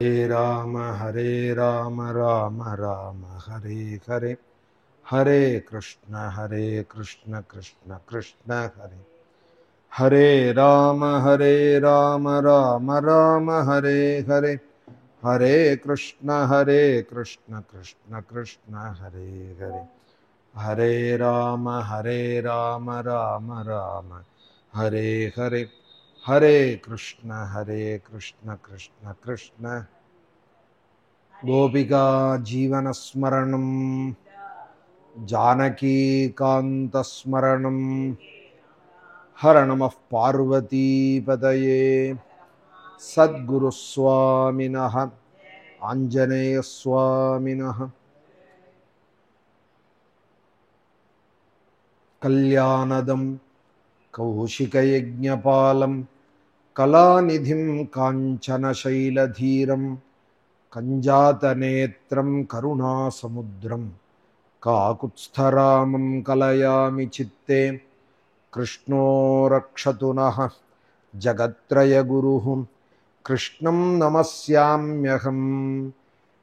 हरे राम राम राम हरे हरे हरे कृष्ण कृष्ण कृष्ण हरे हरे राम राम राम हरे हरे हरे कृष्ण कृष्ण कृष्ण हरे हरे हरे राम राम राम हरे हरे हरे कृष्ण कृष्ण कृष्ण गोपिका जीवनस्मरणं जानकी कान्तस्मरणं हर नमः पार्वतीपतये सद्गुरुस्वामिनः आञ्जनेयस्वामिनः कल्याणदं कौशिकयज्ञपालं कलानिधिं काञ्चनशैलधीरं कञ्जातनेत्रं करुणासमुद्रं काकुत्स्थरामं कलयामि चित्ते कृष्णो रक्षतु नः जगत्त्रयगुरुः कृष्णं नमस्याम्यहं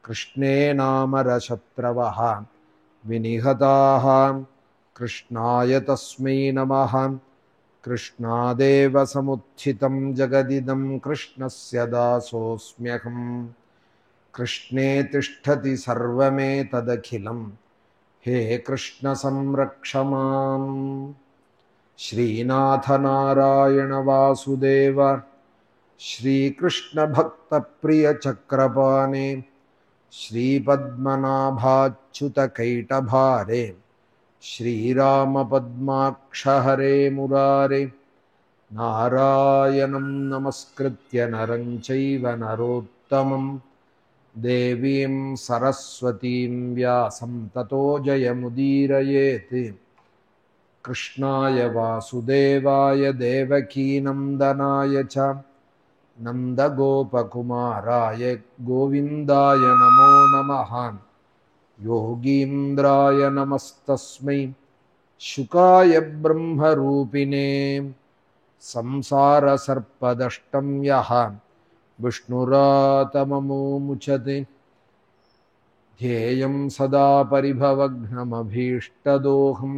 कृष्णे नामरशत्रवः विनिहताः कृष्णाय तस्मै नमः कृष्णादेव समुत्थितं जगदिदं कृष्णस्य दासोऽस्म्यहम् कृष्णे तिष्ठति सर्वमेतदखिलं हे कृष्ण संरक्ष माम् श्रीनाथ नारायण वासुदेव श्रीकृष्ण भक्त प्रिय चक्रपाणे श्रीपद्मनाभाच्युत कैटभारे श्रीराम पद्माक्ष हरे मुरारे नारायणं नमस्कृत्य नरं चैव नरोत्तमं देवीं सरस्वतीं व्यासं ततो जयमुदीरयेत् कृष्णाय वासुदेवाय देवकीनन्दनाय च नन्दगोपकुमाराय गोविन्दाय नमो नमः योगीन्द्राय नमस्तस्मै शुकाय ब्रह्मरूपिणे संसारसर्पदष्टं यः विष्णुरातममुच्यते ध्येयं सदा परिभवघ्नमभीष्टदोहं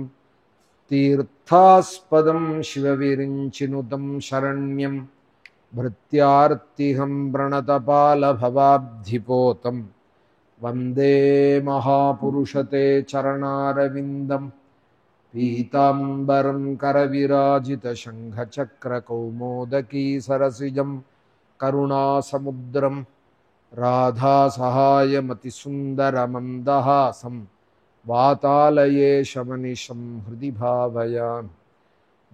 तीर्थास्पदं शिवविरिञ्चिनुतं शरण्यं भृत्यार्तिहं प्रणतपालभवाब्धिपोतं वन्दे महापुरुषते चरणारविन्दं पीताम्बरं करविराजितशङ्खचक्रकौमोदकी सरसिजं करुणासमुद्रं राधासहायमतिसुन्दरमन्दहासं वातालयेशमनिशं हृदि भावयामि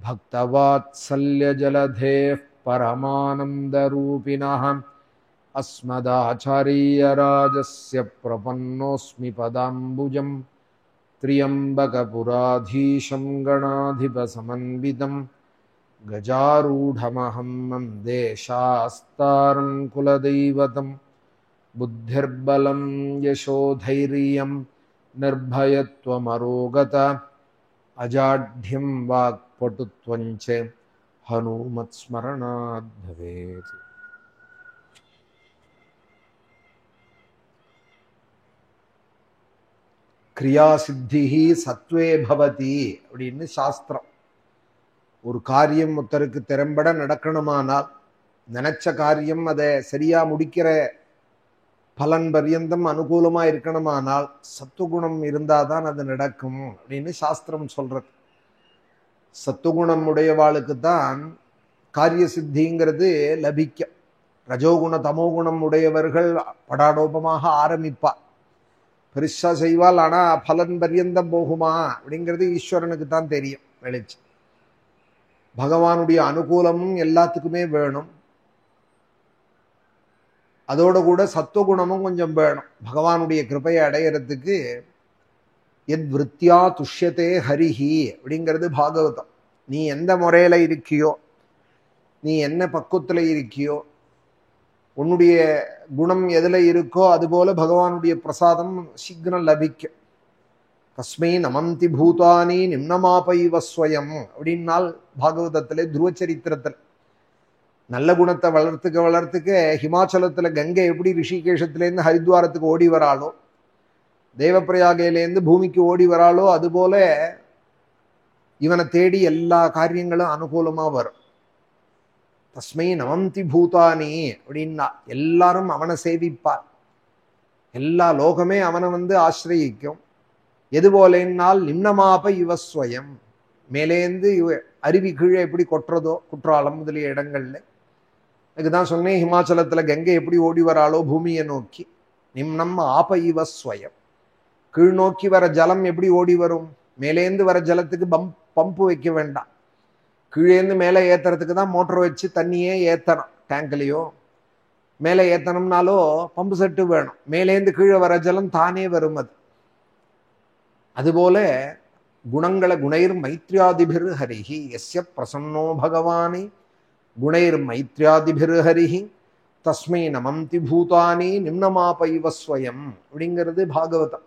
भक्तवात्सल्यजलधेः परमानन्दरूपिणः अस्मदाचार्यराजस्य प्रपन्नोऽस्मि पदाम्बुजं त्र्यम्बकपुराधीशं गणाधिपसमन्वितं गजारूढमहं वन्दे शास्तारं कुलदैवतं बुद्धिर्बलं यशोधैर्यं निर्भयत्वमरोगता अजाढ्यं वाक्पटुत्वं च हनुमत्स्मरणात् भवेत्. கிரியாசித்திஹி சத்வே பவதி அப்படின்னு சாஸ்திரம். ஒரு காரியம் ஒருத்தருக்கு திறம்பட நடக்கணுமானால், நினைச்ச காரியம் அதை சரியா முடிக்கிற பலன் பர்யந்தம் அனுகூலமா இருக்கணுமானால் சத்துவகுணம் இருந்தாதான் அது நடக்கும் அப்படின்னு சாஸ்திரம் சொல்றது. சத்துவகுணம் உடையவாளுக்கு தான் காரிய சித்திங்கிறது லபிக்கும். ரஜோகுண தமோகுணம் உடையவர்கள் படாடோபமாக ஆரம்பிப்பா, பெருசா செய்வாள், ஆனா பலன் பர்யந்தம் போகுமா அப்படிங்கிறது ஈஸ்வரனுக்கு தான் தெரியும். வெளிச்சு பகவானுடைய அனுகூலமும் எல்லாத்துக்குமே வேணும். அதோட கூட சத்துவகுணமும் கொஞ்சம் வேணும் பகவானுடைய கிருபையை அடையிறதுக்கு. எத் விருத்தியா துஷ்யத்தே ஹரிஹி அப்படிங்கிறது பாகவதம். நீ எந்த முறையில இருக்கியோ, நீ என்ன பக்குவத்துல இருக்கியோ, உன்னுடைய குணம் எதுல இருக்கோ அதுபோல பகவானுடைய பிரசாதம் சீக்கிரம் லபிக்கும். தஸ்மை நமந்தி பூதானி நிம்னமாபைவ ஸ்வயம் அப்படின்னால் பாகவதத்திலே துருவச்சரித்திரத்தில் நல்ல குணத்தை வளர்த்துக்க ஹிமாச்சலத்துல கங்கை எப்படி ரிஷிகேஷத்திலேருந்து ஹரித்வாரத்துக்கு ஓடி வராளோ, தேவப்பிரயாகையிலேருந்து பூமிக்கு ஓடி வராளோ, அதுபோல இவனை தேடி எல்லா காரியங்களும் அனுகூலமா வரும். தஸ்மை நமந்தி பூதானி அப்படின்னா எல்லாரும் அவனை சேவிப்பார், எல்லா லோகமே அவனை ஆசிரயிக்கும். எது போலேன்னால் நிம்னமாப இவஸ்வயம், மேலேந்து அருவி கீழே எப்படி கொட்டுறதோ குற்றாலம் முதலிய இடங்கள்ல, இதுதான் சொன்னேன். ஹிமாச்சலத்துல கங்கை எப்படி ஓடி வராளோ பூமியை நோக்கி, நிம்னம் ஆப இவஸ்வயம், கீழ் நோக்கி வர ஜலம் எப்படி ஓடி வரும், மேலேந்து வர ஜலத்துக்கு பம்பு வைக்க வேண்டாம், கீழேந்து மேலே ஏத்துறதுக்கு தான் மோட்டர் வச்சு தண்ணியே ஏத்தணும். டேங்க்லயோ மேலே ஏத்தணும்னாலோ பம்பு செட்டு வேணும், மேலேந்து கீழே வர ஜலம் தானே வரும். அதுபோல குணங்களை குணைர் மைத்ரியாதிபிர் ஹரிஹி எஸ்ய பிரசன்னோ பகவானி குணைர் மைத்ரியாதிபிர் ஹரிஹி தஸ்மை நமந்தி பூதானி நிம்னமாபைவஸ்வயம் அப்படிங்கிறது பாகவதம்.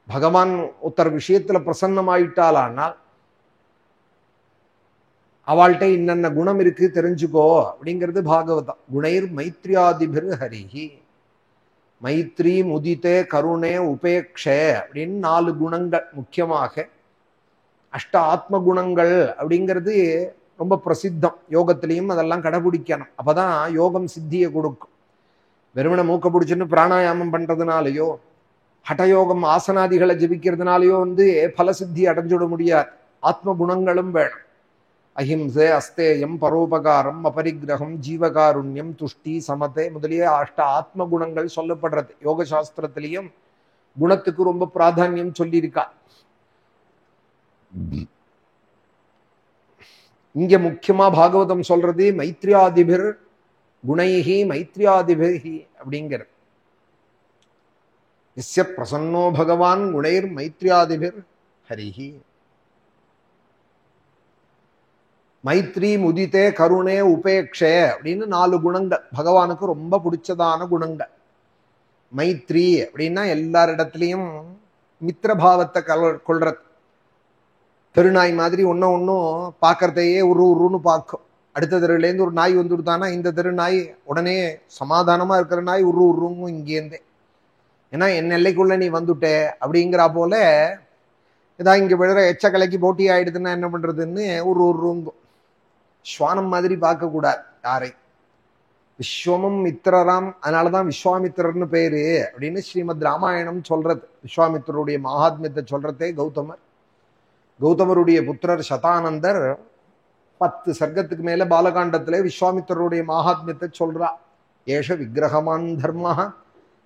பகவான் ஒருத்தர் விஷயத்துல பிரசன்னமாயிட்டாளானால் அவள்கிட்ட இன்னென்ன குணம் இருக்கு தெரிஞ்சுக்கோ அப்படிங்கிறது பாகவதம். குணைர் மைத்ரியாதிபிர் ஹரிஹி, மைத்ரி, முதிதே, கருணே, உபேக்ஷே அப்படின்னு 4 குணங்கள் முக்கியமாக. அஷ்ட ஆத்ம குணங்கள் அப்படிங்கிறது ரொம்ப பிரசித்தம். யோகத்திலையும் அதெல்லாம் கடைபிடிக்கணும், அப்பதான் யோகம் சித்தியை கொடுக்கும். வெறுமனை மூக்க பிடிச்சுன்னு பிராணாயாமம் பண்றதுனாலயோ ஹட்டயோகம் ஆசனாதிகளை ஜபிக்கிறதுனாலயோ பலசித்தி அடைஞ்சுட முடியாது. ஆத்ம குணங்களும் வேணும். அஹிம்சை, அஸ்தேயம், பரோபகாரம், அபரிகிரகம், ஜீவகாருண்யம், துஷ்டி, சமத்தை முதலிய அஷ்ட ஆத்ம குணங்கள் சொல்லப்படுறது. யோக சாஸ்திரத்திலையும் குணத்துக்கு ரொம்ப பிராதானியம் சொல்லியிருக்கா. இங்க முக்கியமா பாகவதம் சொல்றது மைத்ரியாதிபிர் குணைஹி மைத்ரியாதிபிர்ஹி அப்படிங்கிறது. எஸ்ய பிரசன்னோ பகவான் குணைர் மைத்ரியாதிபிர் ஹரிஹி. மைத்ரி, முதிதே, கருணே, உபேக்ஷே அப்படின்னு 4 குணங்கள் பகவானுக்கு ரொம்ப பிடிச்சதான குணங்கள். மைத்ரி அப்படின்னா எல்லாரிடத்துலையும் மித்திரபாவத்தை கொள்றது. பெருநாய் மாதிரி ஒன்னும் பார்க்கறதையே உருன்னு பார்க்கும். அடுத்த தெருவிலேருந்து ஒரு நாய் வந்துடுதானா இந்த தெரு நாய் உடனே சமாதானமா இருக்கிற நாய் உருங்கும் இங்கேருந்தே. ஏன்னா என் எல்லைக்குள்ள நீ வந்துட்ட அப்படிங்கிறா போல ஏதாவது இங்க விழுற எச்சக்கலைக்கு போட்டி ஆயிடுதுன்னா என்ன பண்றதுன்னு உருங்கும். ஸ்வானம் மாதிரி பார்க்க கூடாது யாரை. விஸ்வமும் மித்திரராம், அதனாலதான் விஸ்வாமித்திரர்னு பேரு அப்படின்னு ஸ்ரீமத் ராமாயணம் சொல்றது. விஸ்வாமித்திரருடைய மகாத்மியத்தை சொல்றதே கௌதமர். கௌதமருடைய புத்திரர் சதானந்தர் 10 சர்க்கத்துக்கு மேல பாலகாண்டத்திலே விஸ்வாமித்திரருடைய மகாத்மியத்தை சொல்றா. ஏஷ விக்கிரகமான் தர்மஹ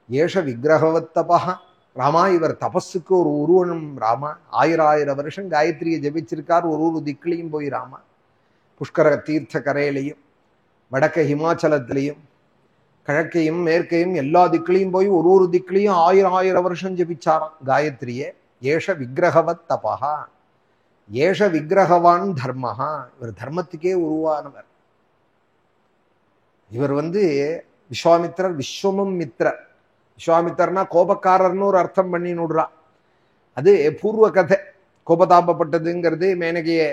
ஏஷ விக்கிரகவத்தபா. ராமா, இவர் தபஸுக்கு ஒரு உருவனம். ராமா 1000 வருஷம் காயத்ரியை ஜபிச்சிருக்கார். ஒரு திக்கிலையும் போய் ராமா புஷ்கர தீர்த்த கரையிலையும் வடக்க ஹிமாச்சலத்திலையும் கிழக்கையும் மேற்கையும் எல்லா திக்கிலையும் போய் ஒரு திக்கிலையும் 1000 வருஷம் ஜபிச்சாராம் காயத்ரியே. ஏஷ விக்கிரகவத் தபா ஏஷ விக்கிரகவான் தர்மஹா. இவர் தர்மத்துக்கே உருவானவர். இவர் விஸ்வாமித்திரர், விஸ்வமும் மித்திரர். விஸ்வாமித்திரர்னா கோபக்காரர்னு ஒரு அர்த்தம் பண்ணி நுடுறா. அது பூர்வ கதை. கோபதாபப்பட்டதுங்கிறது மேனகையை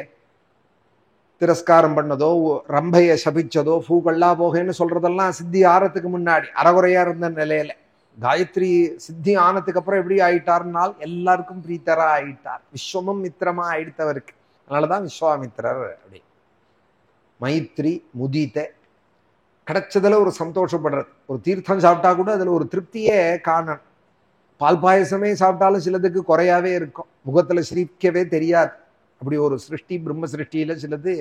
திரஸ்காரம் பண்ணதோ, ரம்பையை சபிச்சதோ, பூக்கள்ளா போகன்னு சொல்றதெல்லாம் சித்தி ஆறதுக்கு முன்னாடி அறகுறையா இருந்த நிலையில. காயத்ரி சித்தி ஆனதுக்கு அப்புறம் எப்படி ஆயிட்டார்னால் எல்லாருக்கும் பிரீத்தரா ஆயிட்டார். விஸ்வமும் மித்திரமா ஆயிடுத்தவருக்கு. அதனாலதான் விஸ்வாமித்திரர். அப்படி மைத்ரி, முதித்தை கிடைச்சதுல ஒரு சந்தோஷப்படுறது. ஒரு தீர்த்தம் சாப்பிட்டா கூட அதுல ஒரு திருப்தியே காணணும். பால் பாயசமே சாப்பிட்டாலும் சிலதுக்கு குறையாவே இருக்கும், முகத்துல சிரிக்கவே தெரியாது. அப்படி ஒரு சிருஷ்டி பிரம்ம சிருஷ்டியில சிலது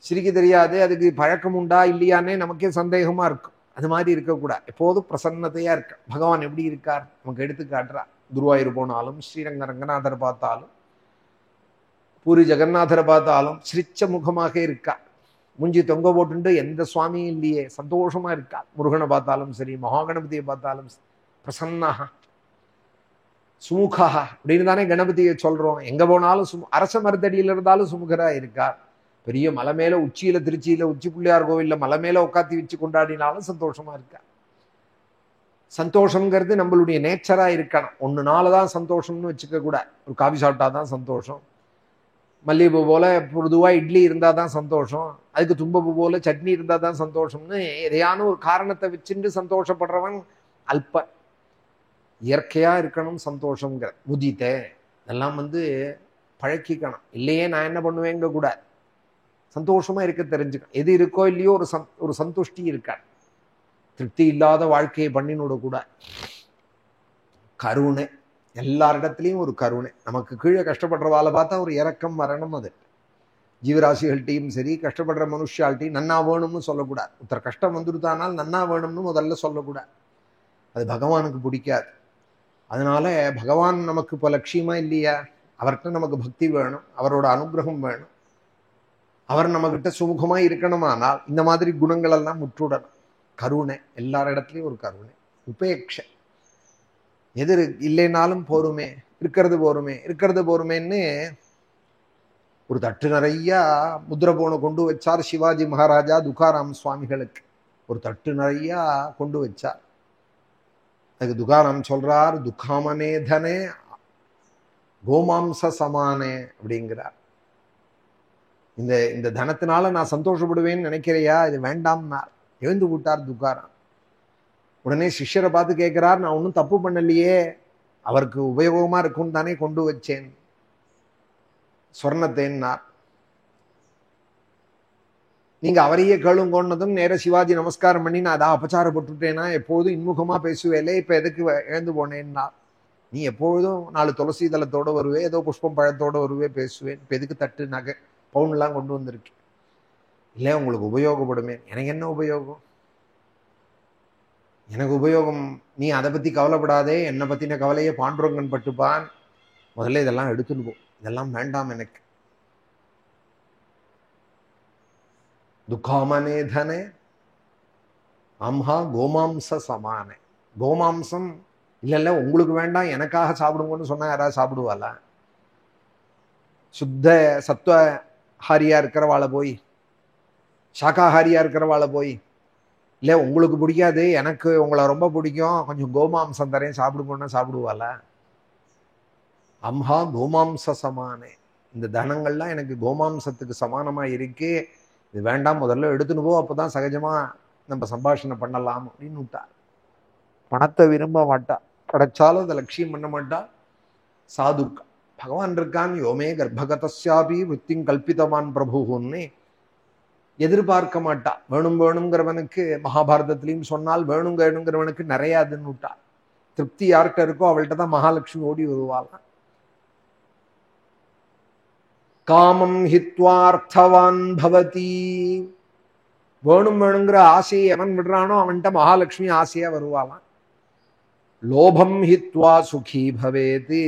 சிரிக்க தெரியாது. அதுக்கு பழக்கம் உண்டா இல்லையானே நமக்கே சந்தேகமா இருக்கும். அது மாதிரி இருக்கக்கூடாது. எப்போதும் பிரசன்னத்தையா இருக்க. பகவான் எப்படி இருக்கார் நமக்கு எடுத்து காட்டுறா. குருவாயூர் போனாலும், ஸ்ரீரங்க ரங்கநாதர் பார்த்தாலும், பூரி ஜெகநாதரை பார்த்தாலும் சிரிச்ச முகமாக இருக்கா. மூஞ்சி தொங்க போட்டு எந்த சுவாமியும் இல்லையே, சந்தோஷமா இருக்கா. முருகனை பார்த்தாலும் சரி, மகாகணபதியை பார்த்தாலும் பிரசன்னாக சுமுகா அப்படின்னு தானே கணபதியை சொல்றோம். எங்க போனாலும் அரச மரத்தடியில இருந்தாலும் சுமுகரா இருக்கார். பெரிய மலை மேல உச்சியில, திருச்சியில உச்சி பிள்ளையார் கோவில்ல மலை மேல உட்காத்தி வச்சு கொண்டாடினாலும் சந்தோஷமா இருக்கார். சந்தோஷம்ங்கிறது நம்மளுடைய நேச்சரா இருக்கணும். ஒன்னுனாலதான் சந்தோஷம்னு வச்சுக்க கூட. ஒரு காபி சாப்பிட்டாதான் சந்தோஷம், மல்லிகைப்பூ போல பொதுவா இட்லி இருந்தால் தான் சந்தோஷம், அதுக்கு தும்பப்பூ போல சட்னி இருந்தால் தான் சந்தோஷம்னு எதையான ஒரு காரணத்தை வச்சுட்டு சந்தோஷப்படுறவன் அல்ப. இயற்கையா இருக்கணும் சந்தோஷங்கிற முதித்த இதெல்லாம் பழக்கிக்கணும். இல்லையே நான் என்ன பண்ணுவேங்க கூட சந்தோஷமா இருக்க தெரிஞ்சுக்கணும். எது இருக்கோ இல்லையோ ஒரு சந்துஷ்டி இருக்கா. திருப்தி இல்லாத வாழ்க்கையை பண்ணினோட கூட கருணை, எல்லாரிடத்துலையும் ஒரு கருணை. நமக்கு கீழே கஷ்டப்படுறவாளை பார்த்தா ஒரு இறக்கம் வரணும். அது ஜீவராசிகள்கிட்டையும் சரி, கஷ்டப்படுற மனுஷால்ட்டையும் நன்னா வேணும்னு சொல்லக்கூடாது. ஒருத்தர் கஷ்டம் வந்துருத்தானால் நன்னா வேணும்னு முதல்ல சொல்லக்கூடாது. அது பகவானுக்கு பிடிக்காது. அதனால பகவான் நமக்கு இப்போ லட்சியமா இல்லையா, அவர்கிட்ட நமக்கு பக்தி வேணும், அவரோட அனுகிரகம் வேணும், அவர் நம்மகிட்ட சுமுகமா இருக்கணுமானால் இந்த மாதிரி குணங்கள் எல்லாம் முற்றுடணும். கருணை, எல்லாரிடத்துலையும் ஒரு கருணை. உபேட்சை, எது இல்லைனாலும் போருமே, இருக்கிறது போருமே, இருக்கிறது போருமேன்னு ஒரு தட்டு நிறைய முத்திரை போன கொண்டு வச்சார் சிவாஜி மகாராஜா துக்காராம் சுவாமிகளுக்கு. ஒரு தட்டு நிறைய கொண்டு வச்சார். அதுக்கு துக்காராம் சொல்றார், துக்காமனே தனே கோமாம்ச சமானே அப்படிங்கிறார். இந்த தனத்தினால நான் சந்தோஷப்படுவேன்னு நினைக்கிறையா, இது வேண்டாம்னார். எழுந்து விட்டார் துக்காராம். உடனே சிஷ்யரை பார்த்து கேட்கிறார், நான் ஒன்றும் தப்பு பண்ணலையே, அவருக்கு உபயோகமா இருக்கும்னு தானே கொண்டு வச்சேன் சொர்ணத்தேன்னார். நீங்க அவரையே கேளுங்கன்னதும் நேர சிவாஜி நமஸ்காரம் பண்ணி, நான் அதான் அபச்சாரப்பட்டுட்டேனா, எப்போதும் இன்முகமா பேசுவேலே, இப்ப எதுக்கு எழுந்து போனேன்னா, நீ எப்பொழுதும் 4 துளசி தளத்தோட வருவே, ஏதோ புஷ்பம் பழத்தோட வருவே பேசுவேன், இப்ப எதுக்கு தட்டு நகை பவுன்லாம் கொண்டு வந்திருக்கேன்? இல்லை உங்களுக்கு உபயோகப்படுமே. எனக்கு என்ன உபயோகம்? எனக்கு உபயோகம், நீ அதை பத்தி கவலைப்படாதே, என்னை பத்தின கவலையே பாண்டுரங்கன் பட்டுப்பான். முதல்ல இதெல்லாம் எடுத்துன்னு போ, இதெல்லாம் வேண்டாம் எனக்கு. துக்காமனே தனே அம்ஹா கோமாம்ச சமானே. கோமாம்சம் இல்ல உங்களுக்கு வேண்டாம், எனக்காக சாப்பிடுங்கன்னு சொன்னா யாராவது சாப்பிடுவாளா? சுத்த சத்வஹாரியா இருக்கிறவாளை போய், சாக்காஹாரியா இருக்கிறவாளை போய், இல்லை உங்களுக்கு பிடிக்காது, எனக்கு உங்களை ரொம்ப பிடிக்கும், கொஞ்சம் கோமாம்சம் தரேன் சாப்பிடுங்கன்னா சாப்பிடுவாளா? அம்ஹா கோமாம்ச சமானே. இந்த தனங்கள்லாம் எனக்கு கோமாம்சத்துக்கு சமானமா இருக்கு, இது வேண்டாம், முதல்ல எடுத்துன்னு போ, அப்பதான் சகஜமா நம்ம சம்பாஷணை பண்ணலாம் அப்படின்னு விட்டா. பணத்தை விரும்ப மாட்டா, கிடைச்சாலும் அதை லட்சியம் பண்ண மாட்டா. சாதுக்கா பகவான் இருக்கான், யோமே கர்ப்பகதஸ்யாபி விருத்திங் கல்பிதவான் பிரபுன்னு எதிர்பார்க்க மாட்டா. வேணும் வேணுங்கிறவனுக்கு மகாபாரதத்திலையும் சொன்னால் வேணுங்க வேணுங்கிறவனுக்கு நிறைய அதுன்னு விட்டா. திருப்தி யார்கிட்ட இருக்கோ அவள்கிட்ட தான் மகாலட்சுமி ஓடி வருவாளாம். காமம் ஹித்வார்த்தவான் பவதி. வேணும் வேணுங்கிற ஆசையை எவன் விடுறானோ அவன்கிட்ட மகாலட்சுமி ஆசையா வருவாளாம். லோபம் ஹித்வா சுகி பவேதி.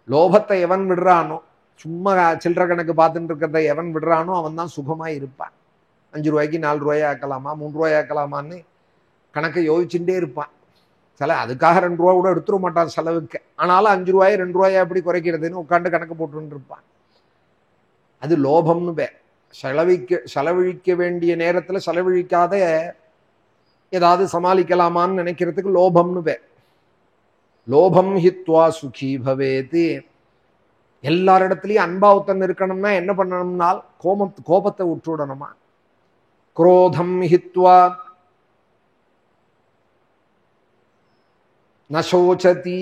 லோபத்தை எவன் விடுறானோ, சும்மா சில்லற கணக்கு பார்த்துட்டு இருக்கிறத எவன் விடுறானோ அவன் தான் சுகமா இருப்பான். 5 ரூபாய்க்கு 4 ரூபாய் ஆக்கலாமா, 3 ரூபாய் ஆக்கலாமான்னு கணக்கை யோசிச்சுட்டே இருப்பான். சில அதுக்காக 2 ரூபா கூட எடுத்துட மாட்டான் செலவுக்கு. ஆனாலும் 5 ரூபாய் 2 ரூபாயை எப்படி குறைக்கிறதுன்னு உட்காந்து கணக்கு போட்டுன்னு இருப்பான். அது லோபம்னு பேர். செலவழிக்க வேண்டிய நேரத்துல செலவழிக்காத ஏதாவது சமாளிக்கலாமான்னு நினைக்கிறதுக்கு லோபம்னு பேர். லோபம் ஹித்வா சுகி பவேதி. எல்லாரிடத்துலயும் அன்பாவுத்தன் இருக்கணும்னா என்ன பண்ணணும்னால் கோபத்தை விட்டுடணுமா. குரோதம் ஹித்வா நசோச்சதி.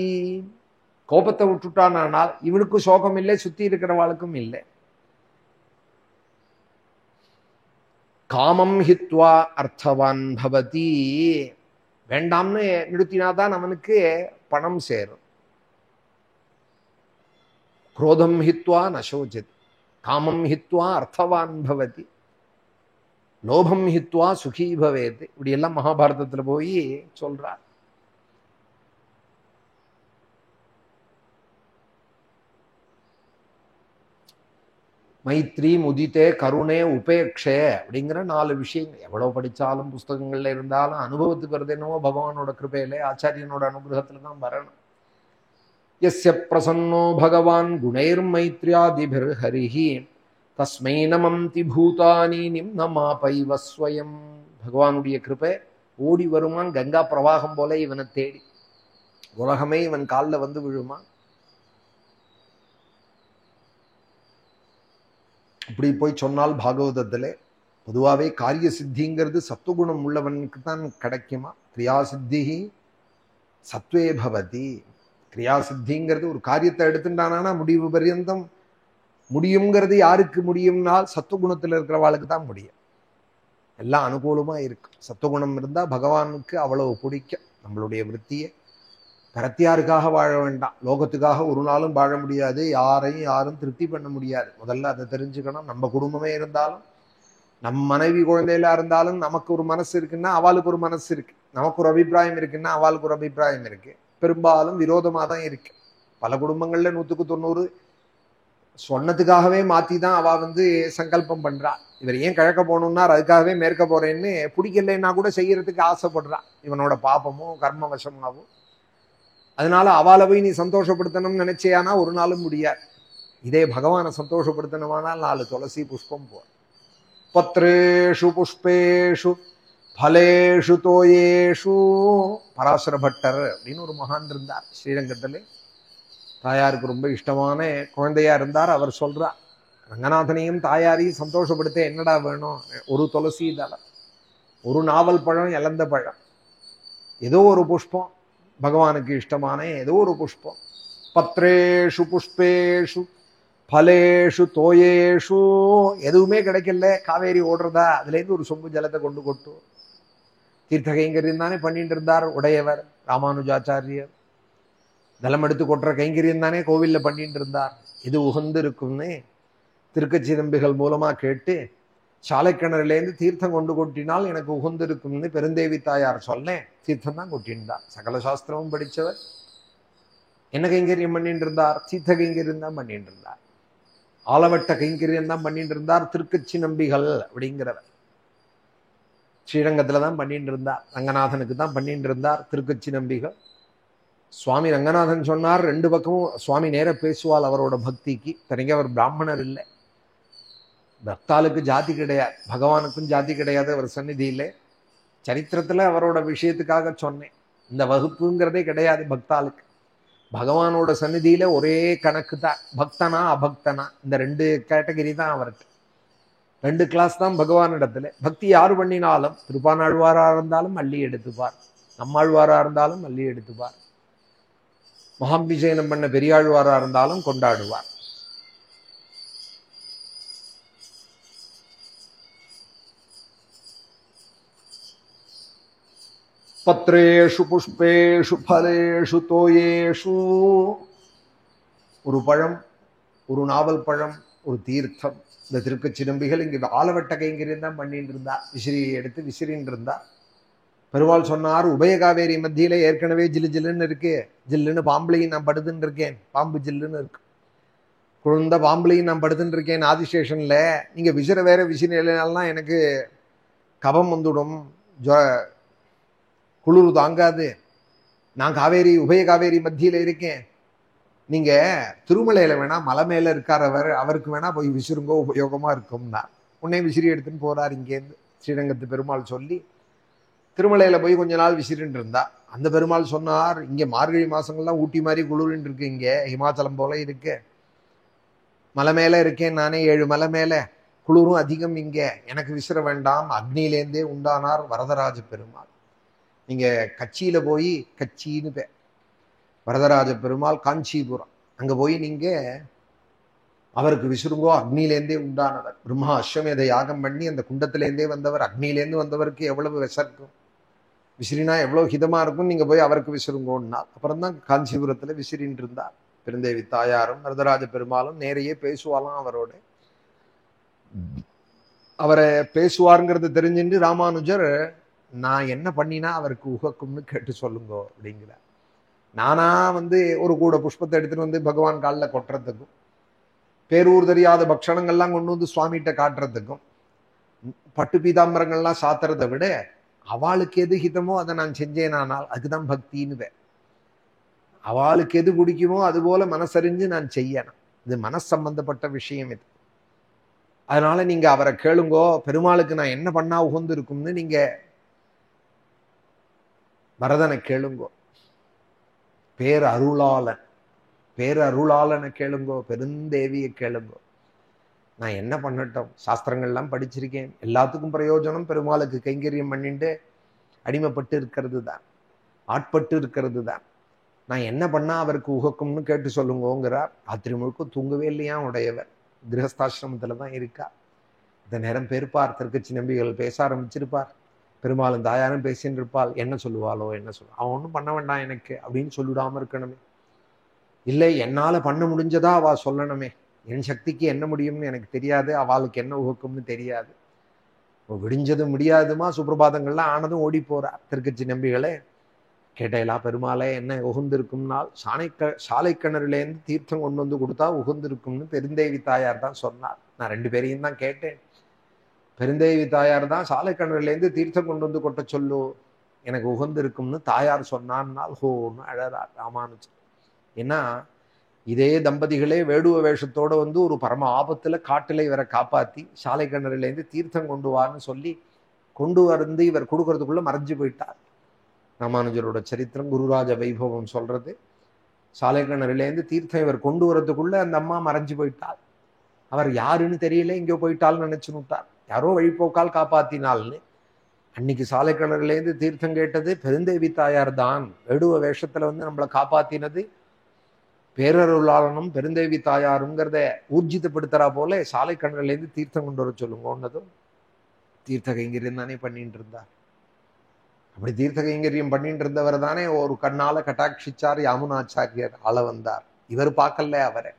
கோபத்தை விட்டுட்டானால் இவனுக்கும் சோகம் இல்லை, சுத்தி இருக்கிறவாளுக்கும் இல்லை. காமம் ஹித்வா அர்த்தவான் பவதி. வேண்டாம்னு நிறுத்தினாதான் அவனுக்கு பணம் சேரும். குரோதம் ஹித்வா நசோச்சதி, காமம் ஹித்வா அர்த்தவான் பவதி, லோபம் ஹித்வா சுகி பவேத். இப்படி எல்லாம் மகாபாரதத்துல போய் சொல்றார். மைத்ரி, முதித்தே, கருணை, உபேட்சை அப்படிங்கிற 4 விஷயங்கள். எவ்வளவு படிச்சாலும் புஸ்தகங்கள்ல இருந்தாலும் அனுபவத்துக்கு வருது என்னவோ பகவானோட கிருபையில ஆச்சாரியனோட அனுகிரகத்துல தான் வரணும். யஸ்ய பிரசன்னோ பகவான் குணைர் மைத்ரியாதிபிர் ஹரிஹி தஸ்மை நமந்தி பூதானி நிம்னமாபைவ ஸ்வயம். பகவானுடைய கிருபை ஓடி வருமான் கங்கா பிரவாகம் போல இவனை தேடி. உலகமே இவன் காலில் வந்து விழுமா. இப்படி போய் சொன்னால் பாகவதத்திலே பொதுவாகவே காரிய சித்திங்கிறது சத்துவகுணம் உள்ளவனுக்கு தான் கிடைக்குமா. கிரியாசித்தி சத்வே பவதி. கிரியாசித்திங்கிறது ஒரு காரியத்தை எடுத்துட்டானா முடிவு பரியந்தம் முடியுங்கிறது யாருக்கு முடியும்னால் சத்துவகுணத்தில் இருக்கிறவாளுக்கு தான் முடியும். எல்லாம் அனுகூலமா இருக்கு. சத்துவகுணம் இருந்தா பகவானுக்கு அவ்வளவு பிடிக்கும். நம்மளுடைய விருத்தியை பரத்தியாருக்காக வாழ வேண்டாம், லோகத்துக்காக ஒரு நாளும் வாழ முடியாது, யாரையும் யாரும் திருப்தி பண்ண முடியாது. முதல்ல அதை தெரிஞ்சுக்கணும். நம்ம குடும்பமே இருந்தாலும், நம் மனைவி குழந்தையில இருந்தாலும் நமக்கு ஒரு மனசு இருக்குன்னா அவளுக்கு ஒரு மனசு இருக்கு, நமக்கு ஒரு அபிப்பிராயம் இருக்குன்னா அவளுக்கு ஒரு அபிப்பிராயம் இருக்கு. பெரும்பாலும் விரோதமா தான் இருக்கு. பல குடும்பங்கள்ல 100% சொன்னதுக்காகவே மாத்தி தான் அவ சங்கல்பம் பண்றா. இவர் ஏன் கிழக்க போகணும்னா அதுக்காகவே மேற்க போறேன்னு பிடிக்கலைன்னா கூட செய்யறதுக்கு ஆசைப்படுறா, இவனோட பாப்பமோ கர்ம வசமாவோ. அதனால அவளை போய் நீ சந்தோஷப்படுத்தணும்னு நினைச்சேயானா ஒரு நாளும் முடியாது. இதே பகவானை சந்தோஷப்படுத்தணுமானால் 4 துளசி புஷ்பம் போ. பத்ரேஷு புஷ்பேஷு பலேஷு தோயேஷு. பராசர பட்டர் அப்படின்னு ஒரு மகான் இருந்தார் ஸ்ரீரங்கத்திலே. தாயாருக்கு ரொம்ப இஷ்டமான குழந்தையா இருந்தார். அவர் சொல்றார், ரங்கநாதனையும் தாயாரையும் சந்தோஷப்படுத்த என்னடா வேணும், ஒரு துளசி தலை, ஒரு நாவல் பழம், இழந்த பழம், ஏதோ ஒரு புஷ்பம், பகவானுக்கு இஷ்டமான ஏதோ ஒரு புஷ்பம். பத்ரேஷு புஷ்பேஷு பலேஷு தோயேஷு. எதுவுமே கிடைக்கல, காவேரி ஓடுறதா, அதுலேருந்து ஒரு சொம்பு ஜலத்தை கொண்டு கொட்டு. தீர்த்த கைங்கரியம் தானே பண்ணிட்டு இருந்தார் உடையவர் ராமானுஜாச்சாரியர். ஜலம் எடுத்து கொட்டுற கைங்கரியம் தானே கோவில்ல பண்ணிட்டு இருந்தார். இது உகந்து இருக்கும்னு திருக்கச்சி நம்பிகள் மூலமா கேட்டு சாலைக்கிணறுலேருந்து தீர்த்தம் கொண்டு கொட்டினால் எனக்கு உகந்து இருக்கும்னு பெருந்தேவி தாயார் சொன்னேன். தீர்த்தம் தான் கொட்டின்றார். சகல சாஸ்திரமும் படித்தவர். என்ன கைங்கரியம் பண்ணிட்டு இருந்தார்? தீர்த்த கைங்கரியம் தான் பண்ணிட்டு இருந்தார். ஆலவட்ட கைங்கரியம் தான் பண்ணிட்டு இருந்தார். திருக்கச்சி நம்பிகள் அப்படிங்கிறவர் ஸ்ரீரங்கத்துல தான் பண்ணிட்டு இருந்தார். ரங்கநாதனுக்கு தான் பண்ணிட்டு இருந்தார் திருக்கச்சி நம்பிகள். சுவாமி ரங்கநாதன் சொன்னார், 2 பக்கமும் சுவாமி நேர பேசுவாள் அவரோட பக்திக்கு. தனிக்க அவர் பிராமணர் இல்லை, பக்தாளுக்கு ஜாதி கிடையாது, பகவானுக்கும் ஜாதி கிடையாது அவர் சந்நிதியில. சரித்திரத்துல அவரோட விஷயத்துக்காக சொன்னேன், இந்த வகுப்புங்கிறதே கிடையாது பக்தாளுக்கு. பகவானோட சந்நிதியில ஒரே கணக்கு தான், பக்தனா அபக்தனா, இந்த 2 கேட்டகரி தான் அவருக்கு. 2 கிளாஸ் தான் பகவான் இடத்துல. பக்தி யாரு பண்ணினாலும், திருப்பானாழ்வாரா இருந்தாலும் அள்ளி எடுத்துப்பார், நம்மாழ்வாரா இருந்தாலும் அள்ளி எடுத்துப்பார், மகாபிஷேகம் பண்ண பெரியாழ்வாரா இருந்தாலும் கொண்டாடுவார். பத்ரேஷு புஷ்பேஷு பலேஷு தோயேஷு. ஒரு பழம், ஒரு நாவல் பழம், ஒரு தீர்த்தம். இந்த திருக்கச்சி நம்பிகள் இங்க ஆலவட்ட கைங்கரியம் தான் பண்ணிட்டு இருந்தா. விசிறியை எடுத்து விசிறின்னு இருந்தா. பெருமாள் சொன்னார், உபய காவேரி மத்தியில ஏற்கனவே ஜில்லு ஜில்லுன்னு இருக்கு, ஜில்லுன்னு பாம்புலையும் நான் படுத்துன்னு இருக்கேன், பாம்பு ஜில்லுன்னு இருக்கு, குழந்த பாம்புலையும் நான் படுத்துன்னு இருக்கேன் ஆதிசேஷன்ல. நீங்க விசிற வேற விசிறினாலாம் எனக்கு கபம் வந்துடும், குளிர் தாங்காது, நான் காவேரி உபய காவேரி மத்தியில இருக்கேன், நீங்க திருமலையில வேணா மலை மேல இருக்காரவர், அவருக்கு வேணா போய் விசிறுங்கோ, உபயோகமா இருக்கும்னா. உடனே விசிறி எடுத்துன்னு போறார் இங்கேருந்து. ஸ்ரீரங்கத்து பெருமாள் சொல்லி திருமலையில போய் கொஞ்ச நாள் விசிறின்னு இருந்தா. அந்த பெருமாள் சொன்னார், இங்க மார்கழி மாசங்கள்லாம் ஊட்டி மாதிரி குளிர்ன்னு இருக்கு, இங்க ஹிமாச்சலம் போல இருக்கு, மலை மேல இருக்கேன் நானே, 7 மலை மேல, குளிரும் அதிகம் இங்க, எனக்கு விசிற வேண்டாம். அக்னியிலேருந்தே உண்டானார் வரதராஜ பெருமாள். நீங்க கட்சியில போய், கட்சின்னு பேர், வரதராஜ பெருமாள் காஞ்சிபுரம், அங்க போய் நீங்க அவருக்கு விசுருங்கோ, அக்னியிலேருந்தே உண்டானவர். பிரம்மா அஸ்வமேத யாகம் பண்ணி அந்த குண்டத்திலேருந்தே வந்தவர், அக்னியிலேருந்து வந்தவருக்கு எவ்வளவு விசர்க்கும், விசிறினா எவ்வளவு ஹிதமா இருக்கும், நீங்க போய் அவருக்கு விசிறுங்கோன்னா. அப்புறம் தான் காஞ்சிபுரத்துல விசிறின்னு இருந்தார். பெருந்தேவி தாயாரும் வரதராஜ பெருமாளும் நேரையே பேசுவாலாம் அவரோட. அவரை பேசுவாருங்கிறது தெரிஞ்சுட்டு ராமானுஜர், நான் என்ன பண்ணினா அவருக்கு உகக்கும்னு கேட்டு சொல்லுங்கோ அப்படிங்கிறார். நானா ஒரு கூட புஷ்பத்தை எடுத்துட்டு பகவான் காலில் கொட்டுறதுக்கும், பேரூர் தெரியாத பக்ஷணங்கள்லாம் கொண்டு சுவாமிகிட்ட காட்டுறதுக்கும், பட்டு பீதாம்பரங்கள்லாம் சாத்துறதை விட அவளுக்கு எது ஹிதமோ அதை நான் செஞ்சேனானால் அதுக்குதான் பக்தின்னு. அவளுக்கு எது பிடிக்குமோ அது போல மனசறிஞ்சு நான் செய்யணும். இது மனசம்பந்தப்பட்ட விஷயம் இது. அதனால நீங்க அவரை கேளுங்கோ, பெருமாளுக்கு நான் என்ன பண்ணா உகந்து இருக்கும்னு நீங்க வரதனை கேளுங்கோ. பேரருளாளன், பேரருளாளனை கேளுங்கோ, பெருந்தேவியை கேளுங்கோ. நான் என்ன பண்ணட்டும்? சாஸ்திரங்கள்லாம் படிச்சிருக்கேன், எல்லாத்துக்கும் பிரயோஜனம் பெருமாளுக்கு கைங்கரியம் பண்ணிட்டு அடிமைப்பட்டு இருக்கிறது தான், ஆட்பட்டு இருக்கிறது தான். நான் என்ன பண்ணா அவருக்கு உகக்கும்னு கேட்டு சொல்லுங்கோங்கிறார். ராத்திரி முழுக்க தூங்கவே இல்லையா உடையவர். கிரகஸ்தாசிரமத்துல தான் இருக்கா. இந்த நேரம் பேர்ப்பார், திருக்கச்சி நம்பிகள் பேச ஆரம்பிச்சிருப்பார். பெரும்பாலும் தாயாரும் பேசின்னு இருப்பாள். என்ன சொல்லுவாளோ என்ன சொல்லுவா, அவன் ஒன்றும் பண்ண வேண்டாம் எனக்கு அப்படின்னு சொல்லிடாம இருக்கணுமே. இல்லை, என்னால பண்ண முடிஞ்சதா அவ சொல்லணுமே. என் சக்திக்கு என்ன முடியும்னு எனக்கு தெரியாது, அவளுக்கு என்ன உகக்கும்னு தெரியாது. விடிஞ்சது முடியாதுமா, சுப்பிரபாதங்கள்லாம் ஆனதும் ஓடி போறா. திருக்கச்சி நம்பிகளே கேட்டையலா பெருமாளே என்ன உகுந்திருக்கும்னால் சாலை கிணறுலேருந்து தீர்த்தம் கொண்டு வந்து கொடுத்தா உகுந்திருக்கும்னு பெருந்தேவி தாயார் தான் சொன்னார். நான் 2 பேரையும் தான் கேட்டேன். பெருந்தேவி தாயார் தான் சாலை கிணறுலேருந்து தீர்த்தம் கொண்டு வந்து கொட்ட சொல்லு, எனக்கு உகந்திருக்கும்னு தாயார் சொன்னான்னால் ஹோன்னு அழறார் ராமானுஜர். ஏன்னா இதே தம்பதிகளே வேடுவ வேஷத்தோட வந்து ஒரு பரம ஆபத்துல காட்டில இவரை காப்பாத்தி சாலை கிணறுலேருந்து தீர்த்தம் கொண்டு வான்னு சொல்லி கொண்டு வந்து இவர் கொடுக்கறதுக்குள்ள மறைஞ்சு போயிட்டார். ராமானுஜரோட சரித்திரம் குருராஜ வைபவம் சொல்றது, சாலை கிணறுலேருந்து தீர்த்தம் இவர் கொண்டு வரதுக்குள்ள அந்த அம்மா மறைஞ்சு போயிட்டாள். அவர் யாருன்னு தெரியல, இங்கே போயிட்டாள்னு நினைச்சுன்னு விட்டார். யாரோ வழிபோக்கால் காப்பாத்தினால்னு. அன்னைக்கு சாலை கிணறுலேருந்து தீர்த்தம் கேட்டது பெருந்தேவி தாயார் தான். வேடுவ வேஷத்துல வந்து நம்மளை காப்பாத்தினது பேரருளாளனும் பெருந்தேவி தாயாருங்கிறத ஊர்ஜிதப்படுத்துறா போல சாலை கிணறுலேருந்து தீர்த்தம் கொண்டு வர சொல்லுங்கன்னதும் தீர்த்த கைங்கரியம் தானே பண்ணிட்டு இருந்தார். அப்படி தீர்த்த கைங்கரியம் பண்ணிட்டு இருந்தவர் தானே ஒரு கண்ணால கட்டாட்சிச்சார் யாமுனாச்சாரியர் ஆள வந்தார். இவர் பார்க்கல அவரை.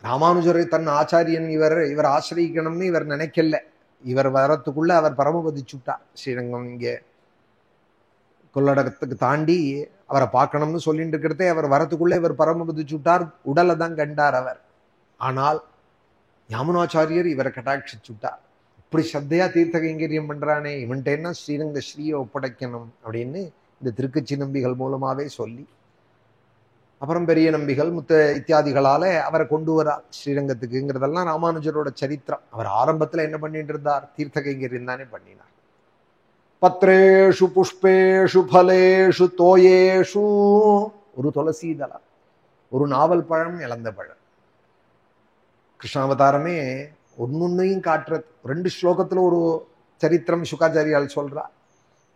ராமானுஜரை தன் ஆச்சாரியன் இவர் ஆசிரியக்கணும்னு இவர் நினைக்கல. இவர் வரத்துக்குள்ள அவர் பரமபதிச்சுட்டார். ஸ்ரீரங்கம் இங்கே கொள்ளடகத்துக்கு தாண்டி அவரை பார்க்கணும்னு சொல்லிட்டு இருக்கிறதே அவர் வரத்துக்குள்ள இவர் பரமபதிச்சுட்டார். உடலை தான் கண்டார் அவர். ஆனால் யாமுனாச்சாரியர் இவரை கட்டாட்சிச்சுட்டார். இப்படி சத்தையா தீர்த்த கைங்கரியம் பண்றானே, இவன்ட்ட என்ன ஸ்ரீரங்க ஸ்ரீயை ஒப்படைக்கணும் அப்படின்னு இந்த திருக்கச்சி நம்பிகள் மூலமாவே சொல்லி, அப்புறம் பெரிய நம்பிகள் முத்த இத்தியாதிகளால அவரை கொண்டு வரார் ஸ்ரீரங்கத்துக்குங்கிறதெல்லாம் ராமானுஜரோட சரித்திரம். அவர் ஆரம்பத்துல என்ன பண்ணிட்டு இருந்தார்? தீர்த்த கைங்கரியம் தானே பண்ணினார். பத்ரேஷு புஷ்பேஷு பலேஷு தோயேஷு, ஒரு துளசி தலம், ஒரு நாவல் பழம், இழந்த பழம். கிருஷ்ணாவதாரமே ஒன்னொன்னையும் காட்டுறது. 2 ஸ்லோகத்துல ஒரு சரித்திரம் சுகாச்சாரியால் சொல்றார்.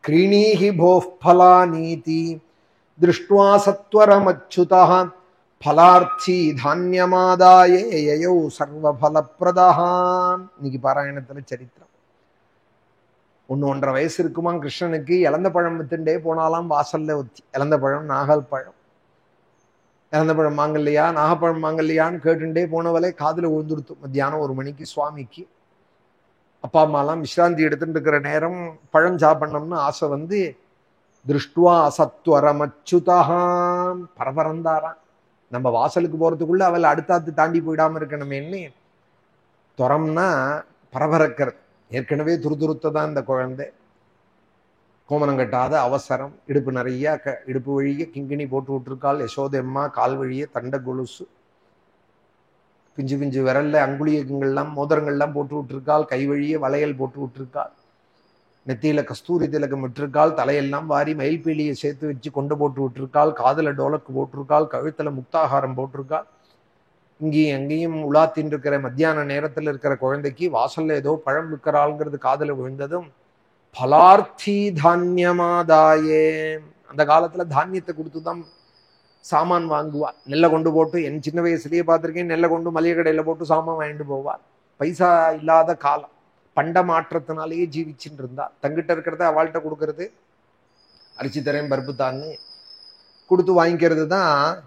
கிரீணீஹி போஃப் பலா நீதி திருஷ்டுவா சத்வரமச்சுதா பலார்த்தி தானியமாதாயே யயௌ சர்வபலப்பிரதான். இன்னைக்கு பாராயணத்துல சரித்திரம். 1-1.5 வயசு இருக்குமா கிருஷ்ணனுக்கு. இழந்த பழம் வித்துண்டே போனாலாம் வாசல்ல ஒத்தி. இழந்த பழம், நாகல் பழம். இறந்த பழம் வாங்கலையா, நாகப்பழம் வாங்கலையான்னு கேட்டுட்டே போனவளே காதுல விழுந்துடுத்து. மத்தியானம் 1 மணிக்கு சுவாமிக்கு அப்பா அம்மாலாம் விசிராந்தி எடுத்துட்டு இருக்கிற நேரம் பழம் சாப்பிடணும்னு ஆசை வந்து திருஷ்டுவா சத்வரமச்சுதாம் பரபரந்தாராம். நம்ம வாசலுக்கு போறதுக்குள்ள அவள் அடுத்தாத்து தாண்டி போயிடாம இருக்கணுமேன்னு. துறம்னா பரபரக்கிறது. ஏற்கனவே துருதுருத்ததான் இந்த குழந்தை. கோமனம் கட்டாத அவசரம். இடுப்பு நிறைய இடுப்பு வழிய கிங்கிணி போட்டு விட்டுருக்காள் யசோதம்மா. கால் வழிய தண்ட கொலுசு, பிஞ்சு பிஞ்சு விரல்ல அங்குளியங்கள்லாம் மோதிரங்கள்லாம் போட்டு விட்டுருக்காள். கை வழிய வளையல் போட்டு விட்டுருக்காள். நெத்தியில கஸ்தூரி திலகம் விட்டுருக்காள். தலையெல்லாம் வாரி மயில்பீலியை சேர்த்து வச்சு கொண்டு போட்டு விட்டுருக்காள். காதுல டோலக்கு போட்டிருக்காள். கழுத்துல முக்தாகாரம் போட்டிருக்காள். இங்கேயும் எங்கேயும் உலாத்தின் இருக்கிற மத்தியான நேரத்துல இருக்கிற குழந்தைக்கு வாசல்ல ஏதோ பழம் விற்கிறாள்ங்கிறது காதுல விழுந்ததும் பலார்த்தி தானியமாதாயே. அந்த காலத்துல தானியத்தை கொடுத்துதான் சாமான் வாங்குவார். நெல்லை கொண்டு போட்டு, என் சின்ன வயசுலயே பார்த்திருக்கேன், நெல்லை கொண்டு மளிகை கடையில போட்டு சாமான் வாங்கிட்டு போவார். பைசா இல்லாத காலம். பண்ட மாற்றத்தினாலேயே ஜீவிச்சுட்டு இருந்தா. தங்கிட்ட இருக்கிறத அவள்கிட்ட கொடுக்கறது, அரிசி தரேன் பருப்பு தான்னு கொடுத்து வாங்கிக்கிறது தான்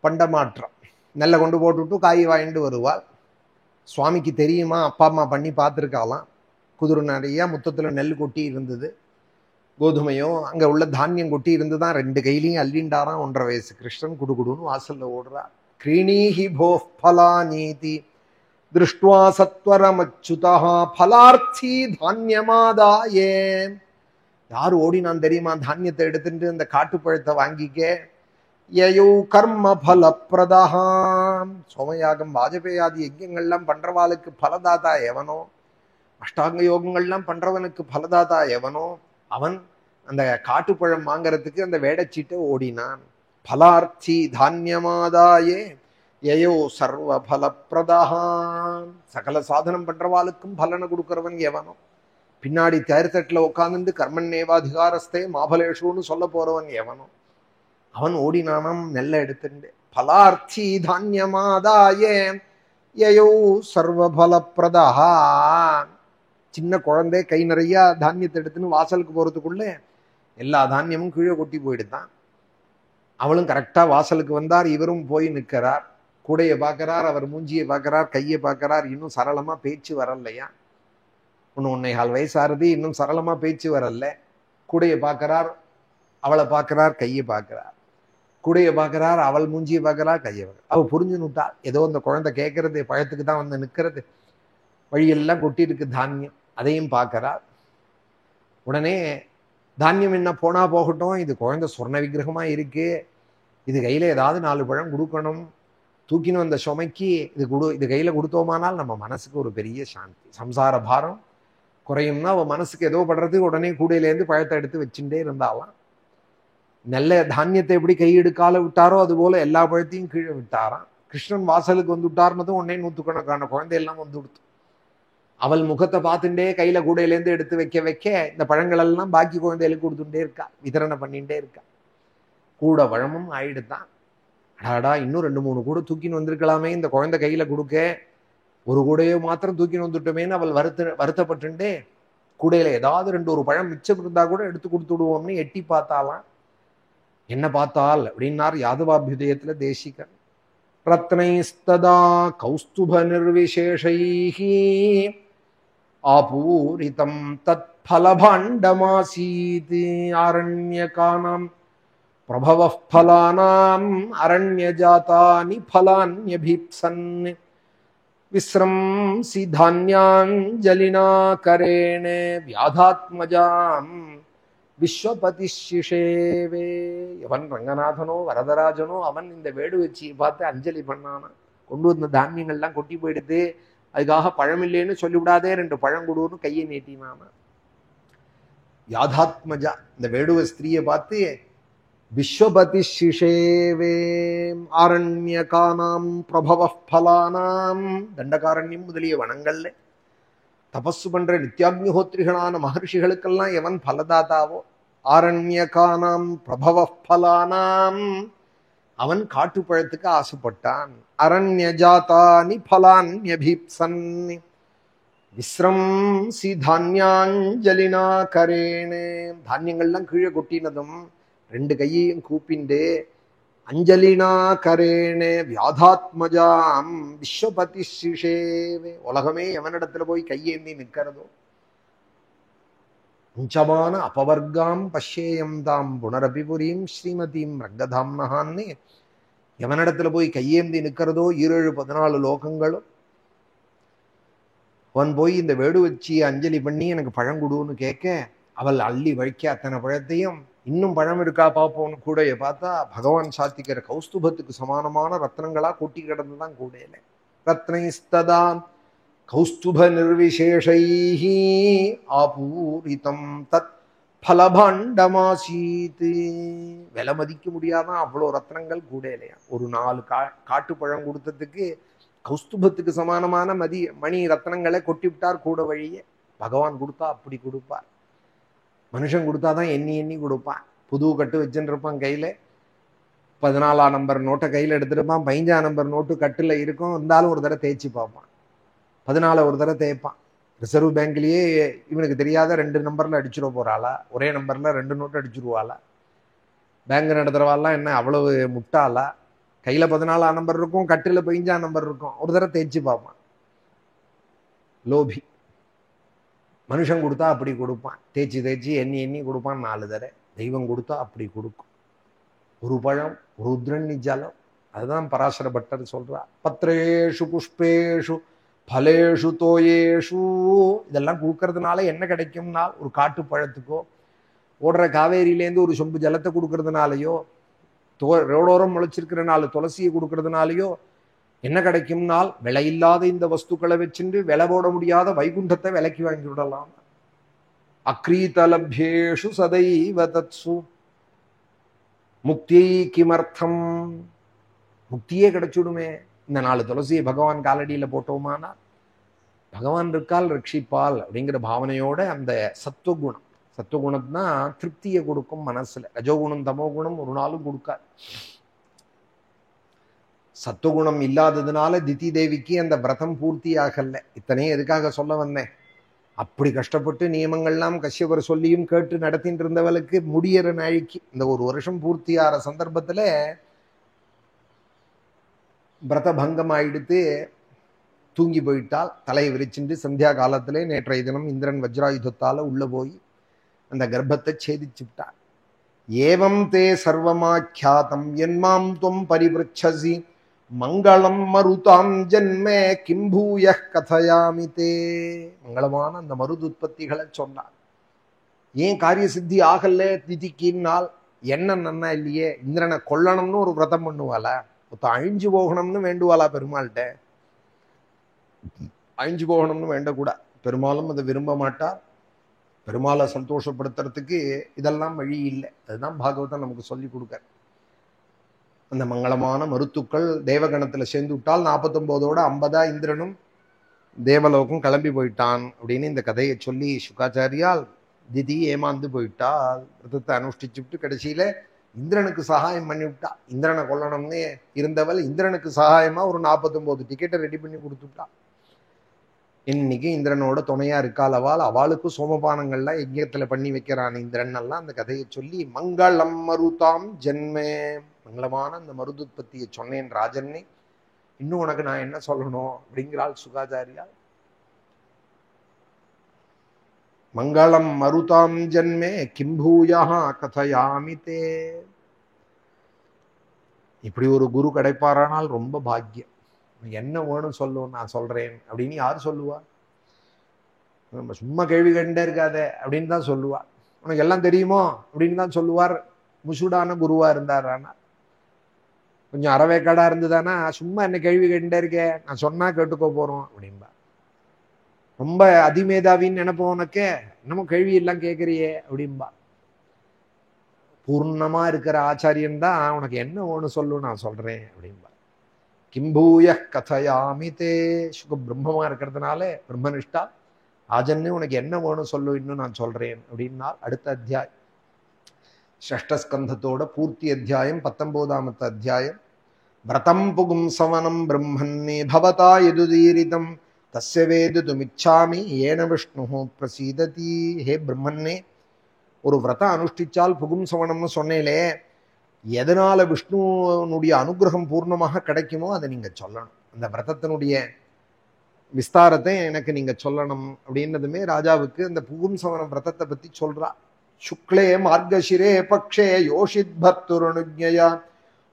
பண்ட மாற்றம். நெல்லை கொண்டு போட்டுவிட்டு காய் வாங்கிட்டு வருவாள். சுவாமிக்கு தெரியுமா, அப்பா அம்மா பண்ணி பார்த்துருக்காலாம். குதிரை நிறைய முத்தத்துல நெல் கொட்டி இருந்தது, கோதுமையோ அங்க உள்ள தானியம் கொட்டி இருந்துதான் 2 கையிலையும் அள்ளிண்டாராம் 1.5 வயசு கிருஷ்ணன். குடுகுடுன்னு வாசல்ல ஓடுறா. கிரீணீஹி போஃப் பலா நீதி திருஷ்டுவா சத்வரமச்சுதா பலார்த்தி தானியமாதாயே. யார் ஓடினான் தெரியுமா? தானியத்தை எடுத்துட்டு அந்த காட்டுப்பழத்தை வாங்கிக்க. யயௌ கர்ம பலப்பிரதாம். சோமயாகம் வாஜபேயாதி யஜ்யங்கள்லாம் பண்றவாளுக்கு பலதாதா எவனோ, அஷ்டாங்க யோகங்கள்லாம் பண்றவனுக்கு பலதாதா எவனோ, அவன் அந்த காட்டுப்பழம் வாங்கறதுக்கு அந்த வேடச்சீட்டை ஓடினான். பலார்த்தி தானியமாதாயே யயோ சர்வ பலப்பிரதான். சகல சாதனம் பண்றவாளுக்கும் பலனை கொடுக்கிறவன் எவனோ, பின்னாடி தேர்தட்டில் உட்கார்ந்து கர்மன்னேவாதிகாரஸ்தே மாபலேஷுன்னு சொல்ல போறவன் எவனோ, அவன் ஓடினானாம் நெல்லை எடுத்துட்டு. பலார்த்தி தானியமாதாய யயோ சர்வ பலப்பிரதான். சின்ன குழந்தை கை நிறைய தானியத்தை எடுத்துன்னு வாசலுக்கு போறதுக்குள்ள எல்லா தானியமும் கீழே கொட்டி போயிடுதான். அவளும் கரெக்டா வாசலுக்கு வந்தார், இவரும் போய் நிற்கிறார். கூடையை பார்க்கிறார், அவர் மூஞ்சியை பார்க்கிறார், கையை பார்க்கிறார். இன்னும் சரளமா பேச்சு வரலையா, இன்னும் 1.25 வயசாருது, இன்னும் சரளமா பேச்சு வரல. கூடையை பார்க்கிறார், அவளை பார்க்கிறார், கையை பார்க்கிறார். கூடையை பார்க்கிறார், அவள் மூஞ்சியை பார்க்கிறார், கையை பார்க்கிறார். அவ புரிஞ்சுனுட்டா, ஏதோ அந்த குழந்தை கேட்கறது பழத்துக்கு தான் வந்து நிற்கிறது. வழியெல்லாம் கொட்டி இருக்கு தானியம், அதையும் பார்க்கிறார். உடனே தானியம் என்ன போனா போகட்டும், இது குழந்தை சொர்ண விக்கிரகமா இருக்கு, இது கையில ஏதாவது 4 பழம் கொடுக்கணும், தூக்கின்னு வந்த சுமைக்கு இது கையில கொடுத்தோமானால் நம்ம மனசுக்கு ஒரு பெரிய சாந்தி, சம்சார பாரம் குறையும்னா அவ மனசுக்கு ஏதோ படுறது. உடனே கூடையிலேருந்து பழத்தை எடுத்து வச்சுட்டே இருந்தாலாம். நல்ல தானியத்தை எப்படி கை எடுக்கால விட்டாரோ அது போல எல்லா பழத்தையும் கீழே விட்டாராம். கிருஷ்ணன் வாசலுக்கு வந்து விட்டார்னதும் உடனே 100கணக்கான குழந்தையெல்லாம் வந்து கொடுத்து அவள் முகத்தை பார்த்துட்டே கையில கூடையிலேருந்து எடுத்து வைக்க இந்த பழங்கள் எல்லாம் பாக்கி குழந்தைகளுக்கு கொடுத்துட்டே இருக்கா, விதரணை பண்ணிட்டே இருக்கா. கூட பழமும் ஆயிடுதான். அடாடா, இன்னும் 2-3 கூட தூக்கின்னு வந்திருக்கலாமே இந்த குழந்தை கையில கொடுக்க, ஒரு கூடையோ மாத்திரம் தூக்கின்னு வந்துட்டோமேன்னு அவள் வருத்தப்பட்டுட்டே கூடையில ஏதாவது 2-1 பழம் மிச்சம் இருந்தா கூட எடுத்து கொடுத்து விடுவோம்னு எட்டி பார்த்தாலாம். என்ன பார்த்தால் அப்படின்னார் யாதவாபியுதயத்துல தேசிகன். ரத்னைஸ்ததா கௌஸ்துப நிர்விசேஷைஹி ஆபூரிதம் தத் பலபாண்டமாசீத் ஆரண்யகானாம் பிரபவः ஃபலானாம் அரண்யஜாதானி ஃபலான்யபீப்சன் விஸ்ரம்சி தான்யாஞ்சலினா கரேண வியாதாத்மஜாம் விஸ்வபதி சிஷேவே. எவன் ரங்கநாதனோ வரதராஜனோ அவன் இந்த வேடு வச்சியை பார்த்து அஞ்சலி பண்ணானா. கொண்டு வந்த தானியங்கள்லாம் கொட்டி போயிடுது, அதுக்காக பழமில்லைன்னு சொல்லிவிடாதே, 2 பழம் கொடுன்னு கையை நீட்டினானா. யாதாத்மஜா இந்த வேடுவ ஸ்திரீயை பார்த்து விஸ்வபதி சிஷேவே ஆரண்யகானாம் பிரபவ ஃபலானாம், தண்டகாரண்யம் முதலிய வனங்கள்ல தபசு பண்ற நித்யாக்னிஹோத்ரிகளான மகர்ஷிகளுக்கெல்லாம் எவன் பலதாதாவோ, ஆரண்யகானாம் பிரபவ ஃபலானாம், அவன் காட்டுப்பழத்துக்கு ஆசைப்பட்டான். அரண்யஜாதானி ஃபலான்யபீப்சன் விஸ்ரம்சி தான்யாஞ்சலினா கரேண. தானியங்கள்லாம் கீழே கொட்டினதும் 2 கையையும் கூப்பிண்டு அஞ்சலினா கரேணே வியாதாத்மஜாம் விஸ்வபதி சிஷேவே. உலகமே எவனிடத்துல போய் கையேந்தி நிற்கிறதோ, உஞ்சமான அபவர்காம் பஷ்யேயம் தாம் புனரபிபுரீம் ஸ்ரீமதீம் ரங்கதாம்னஹான்னு எவனிடத்துல போய் கையேந்தி நிற்கிறதோ 7-14 லோகங்களும் அவன் போய் இந்த வேடு வச்சு அஞ்சலி பண்ணி எனக்கு பழங்குடுன்னு கேட்க, அவள் அள்ளி வழிக்க அத்தனை பழத்தையும் இன்னும் பழம் இருக்கா பார்ப்போம்னு கூடையை பார்த்தா பகவான் சாத்திக்கிற கௌஸ்துபத்துக்கு சமானமான ரத்னங்களா கொட்டி கிடந்துதான் கூடையில. ரத்னைஸ்ததா கௌஸ்துப நிர்விசேஷைஹி ஆபூரிதம் தத் பலபாண்டமாசீத். விலை மதிக்க முடியாதான் அவ்வளோ ரத்னங்கள் கூடையிலையா. ஒரு 4 காட்டு பழம் கொடுத்ததுக்கு கௌஸ்துபத்துக்கு சமானமான மணி ரத்னங்களை கொட்டி விட்டார் கூட வழியே. பகவான் கொடுத்தா அப்படி கொடுப்பார், மனுஷன் கொடுத்தாதான் எண்ணி எண்ணி கொடுப்பான். புது கட்டு வச்சுட்டு இருப்பான் கையில, 14ஆம் நம்பர் நோட்டை கையில எடுத்துருப்பான், 15ஆம் நம்பர் நோட்டு கட்டுல இருக்கும், இருந்தாலும் ஒரு தடவை தேய்ச்சி பார்ப்பான், 14 ஒரு தடவை தேய்ப்பான். ரிசர்வ் பேங்க்லயே இவனுக்கு தெரியாத 2 நம்பர்ல அடிச்சுட போறாளா, ஒரே நம்பர்ல 2 நோட்டு அடிச்சுடுவாளா? பேங்க் நடத்துறவாள்லாம் என்ன அவ்வளவு முட்டாளா? கையில 14ஆம் நம்பர் இருக்கும், கட்டுல 15ஆம் நம்பர் இருக்கும், ஒரு தடவை தேய்ச்சி பார்ப்பான். லோபி. மனுஷன் கொடுத்தா அப்படி கொடுப்பான், தேய்ச்சி தேய்ச்சி எண்ணி எண்ணி கொடுப்பான் 4 தடவை. தெய்வம் கொடுத்தா அப்படி கொடுக்கும். ஒரு பழம் ருத்ரண்ணி ஜலம். அதுதான் பராசர பட்டர் சொல்றா. பத்ரேஷு புஷ்பேஷு பலேஷு தோயேஷு, இதெல்லாம் கொடுக்கறதுனால என்ன கிடைக்கும்னா, ஒரு காட்டு பழத்துக்கோ ஓடுற காவேரியிலேருந்து ஒரு சொம்பு ஜலத்தை கொடுக்கறதுனாலையோ, ரோடோரம் முளைச்சிருக்கிற 4 துளசியை கொடுக்கறதுனாலையோ என்ன கிடைக்கும்னால், விலையில்லாத இந்த வஸ்துக்களை வச்சுட்டு விலை போட முடியாத வைகுண்டத்தை விலைக்கு வாங்கி விடலாம். அக்ரீதலப்யேஷு சதைவ தத்சு முக்தியை கிமர்த்தம். முக்தியே கிடைச்சுடுமே, இந்த 4 துளசியை பகவான் காலடியில போட்டோமானா பகவான் இருக்கால் ரட்சிப்பால் அப்படிங்கிற பாவனையோட அந்த சத்துவகுணம், சத்துவகுணம்னா திருப்தியை கொடுக்கும் மனசுல. ரஜோகுணம் தமோகுணம் ஒரு நாளும் கொடுக்காது. சத்துவகுணம் இல்லாததுனால திதி தேவிக்கு அந்த விரதம் பூர்த்தி ஆகல. இத்தனையும் எதுக்காக சொல்ல வந்தேன், அப்படி கஷ்டப்பட்டு நியமங்கள்லாம் கஷ்யபர் சொல்லியும் கேட்டு நடத்திட்டு இருந்தவளுக்கு முடியற நாளைக்கு இந்த ஒரு வருஷம் பூர்த்தி ஆற சந்தர்ப்பத்துல விரத பங்கம் ஆயிடுத்து, தூங்கி போயிட்டால். தலையை விரிச்சுட்டு சந்தியா காலத்திலே நேற்றைய தினம் இந்திரன் வஜ்ராயுதத்தால உள்ள போய் அந்த கர்ப்பத்தை சேதிச்சுட்டார். ஏவம் தே சர்வமாக்கியாதம் என்மாம் துவம் பரிபிருச்சசி மங்களம் மருதாம் ஜன்மே கிம்பூய கதையாமி தே. மங்களமான அந்த மருது உற்பத்திகளை சொன்னார். ஏன் காரிய சித்தி ஆகல திதிக்கின்னால் என்ன நன்னா இல்லையே, இந்திரனை கொல்லணும்னு ஒரு விரதம் பண்ணுவாளா, அழிஞ்சு போகணும்னு வேண்டுவாளா பெருமாள்கிட்ட? அழிஞ்சு போகணும்னு வேண்டக்கூடாது. பெருமாளும் அதை விரும்ப மாட்டார். பெருமாளை சந்தோஷப்படுத்துறதுக்கு இதெல்லாம் வழி இல்லை. அதுதான் பாகவதம் நமக்கு சொல்லி கொடுக்க. அந்த மங்களமான மருத்துக்கள் தேவகணத்துல சேர்ந்து விட்டால் 49ஓட 50 இந்திரனும் தேவலோகம் கிளம்பி போயிட்டான் அப்படின்னு இந்த கதையை சொல்லி சுகாச்சாரியால் திதி ஏமாந்து போயிட்டால் விரதத்தை அனுஷ்டிச்சுட்டு கடைசியில இந்திரனுக்கு சகாயம் பண்ணி விட்டா. இந்திரனை கொல்லணும்னு இருந்தவள் இந்திரனுக்கு சகாயமா ஒரு 49 டிக்கெட்டை ரெடி பண்ணி கொடுத்துட்டா. இன்னைக்கு இந்திரனோட துணையா இருக்காள் அவள். அவளுக்கு சோமபானங்கள்லாம் யஜ்யத்துல பண்ணி வைக்கிறான் இந்திரன் எல்லாம் அந்த கதையை சொல்லி மங்களம் மருதாம் ஜென்மே, மங்களமான அந்த மருதுத்பத்தியை சொன்னேன் ராஜன்னே, இன்னும் உனக்கு நான் என்ன சொல்லணும் அப்படிங்கிறாள் சுகாச்சாரியா. மங்களம் மருதாம் ஜன்மே கிம்பூயா கதையாமி தே. இப்படி ஒரு குரு கிடைப்பாரானால் ரொம்ப பாக்கியம். என்ன வேணும் சொல்லுவோம், நான் சொல்றேன் அப்படின்னு யாரு சொல்லுவா? நம்ம சும்மா கேள்வி கேட்டே இருக்காத அப்படின்னு தான் சொல்லுவா. உனக்கு எல்லாம் தெரியுமோ அப்படின்னு தான் சொல்லுவார். முசுடான குருவா இருந்தாரானா, கொஞ்சம் அறவேக்காடா இருந்ததானா சும்மா என்ன கேள்வி கேட்டே இருக்கே, நான் சொன்னா கேட்டுக்கோ போறோம் அப்படின்பா. ரொம்ப அதிமேதாவின்னு நினைப்போம், உனக்கு என்னமோ கேள்வி எல்லாம் கேட்கறியே அப்படின்பா. பூர்ணமா இருக்கிற ஆச்சாரியன் தான் உனக்கு என்ன வேணும் சொல்லு, நான் சொல்றேன் அப்படின்பா. கிம்பூய கதையாமி தே. சுக பிரம்மமா இருக்கிறதுனால பிரம்மனிஷ்டா ஆஜன்னு உனக்கு என்ன வேணும் சொல்லு, இன்னும் நான் சொல்றேன் அப்படின்னா அடுத்த அத்தியாயம் ஷஷ்டஸ்கந்தத்தோட பூர்த்தி அத்தியாயம் 19ஆம் அத்தியாயம். விரதம் புகும் சவனம் பிரம்மன்னே பவதா யதுதீரிதம் தஸ்ய வேதுதுமிச்சாமி ஏன விஷ்ணு பிரசீததி. ஹே பிரம்மன்னே, ஒரு விரதம் அனுஷ்டிச்சால் புகும் சவனம்னு சொன்னேலே, எதனால விஷ்ணுனுடைய அனுகிரகம் பூர்ணமாக கிடைக்குமோ அதை நீங்க சொல்லணும். அந்த விரதத்தினுடைய விஸ்தாரத்தை எனக்கு நீங்க சொல்லணும் அப்படின்னதுமே ராஜாவுக்கு அந்த புகும் சவன விரதத்தை பத்தி சொல்றா. சுக்லே மார்கசிரே பக்ஷே யோஷித் பர்த்துரனுஜ்ஞயா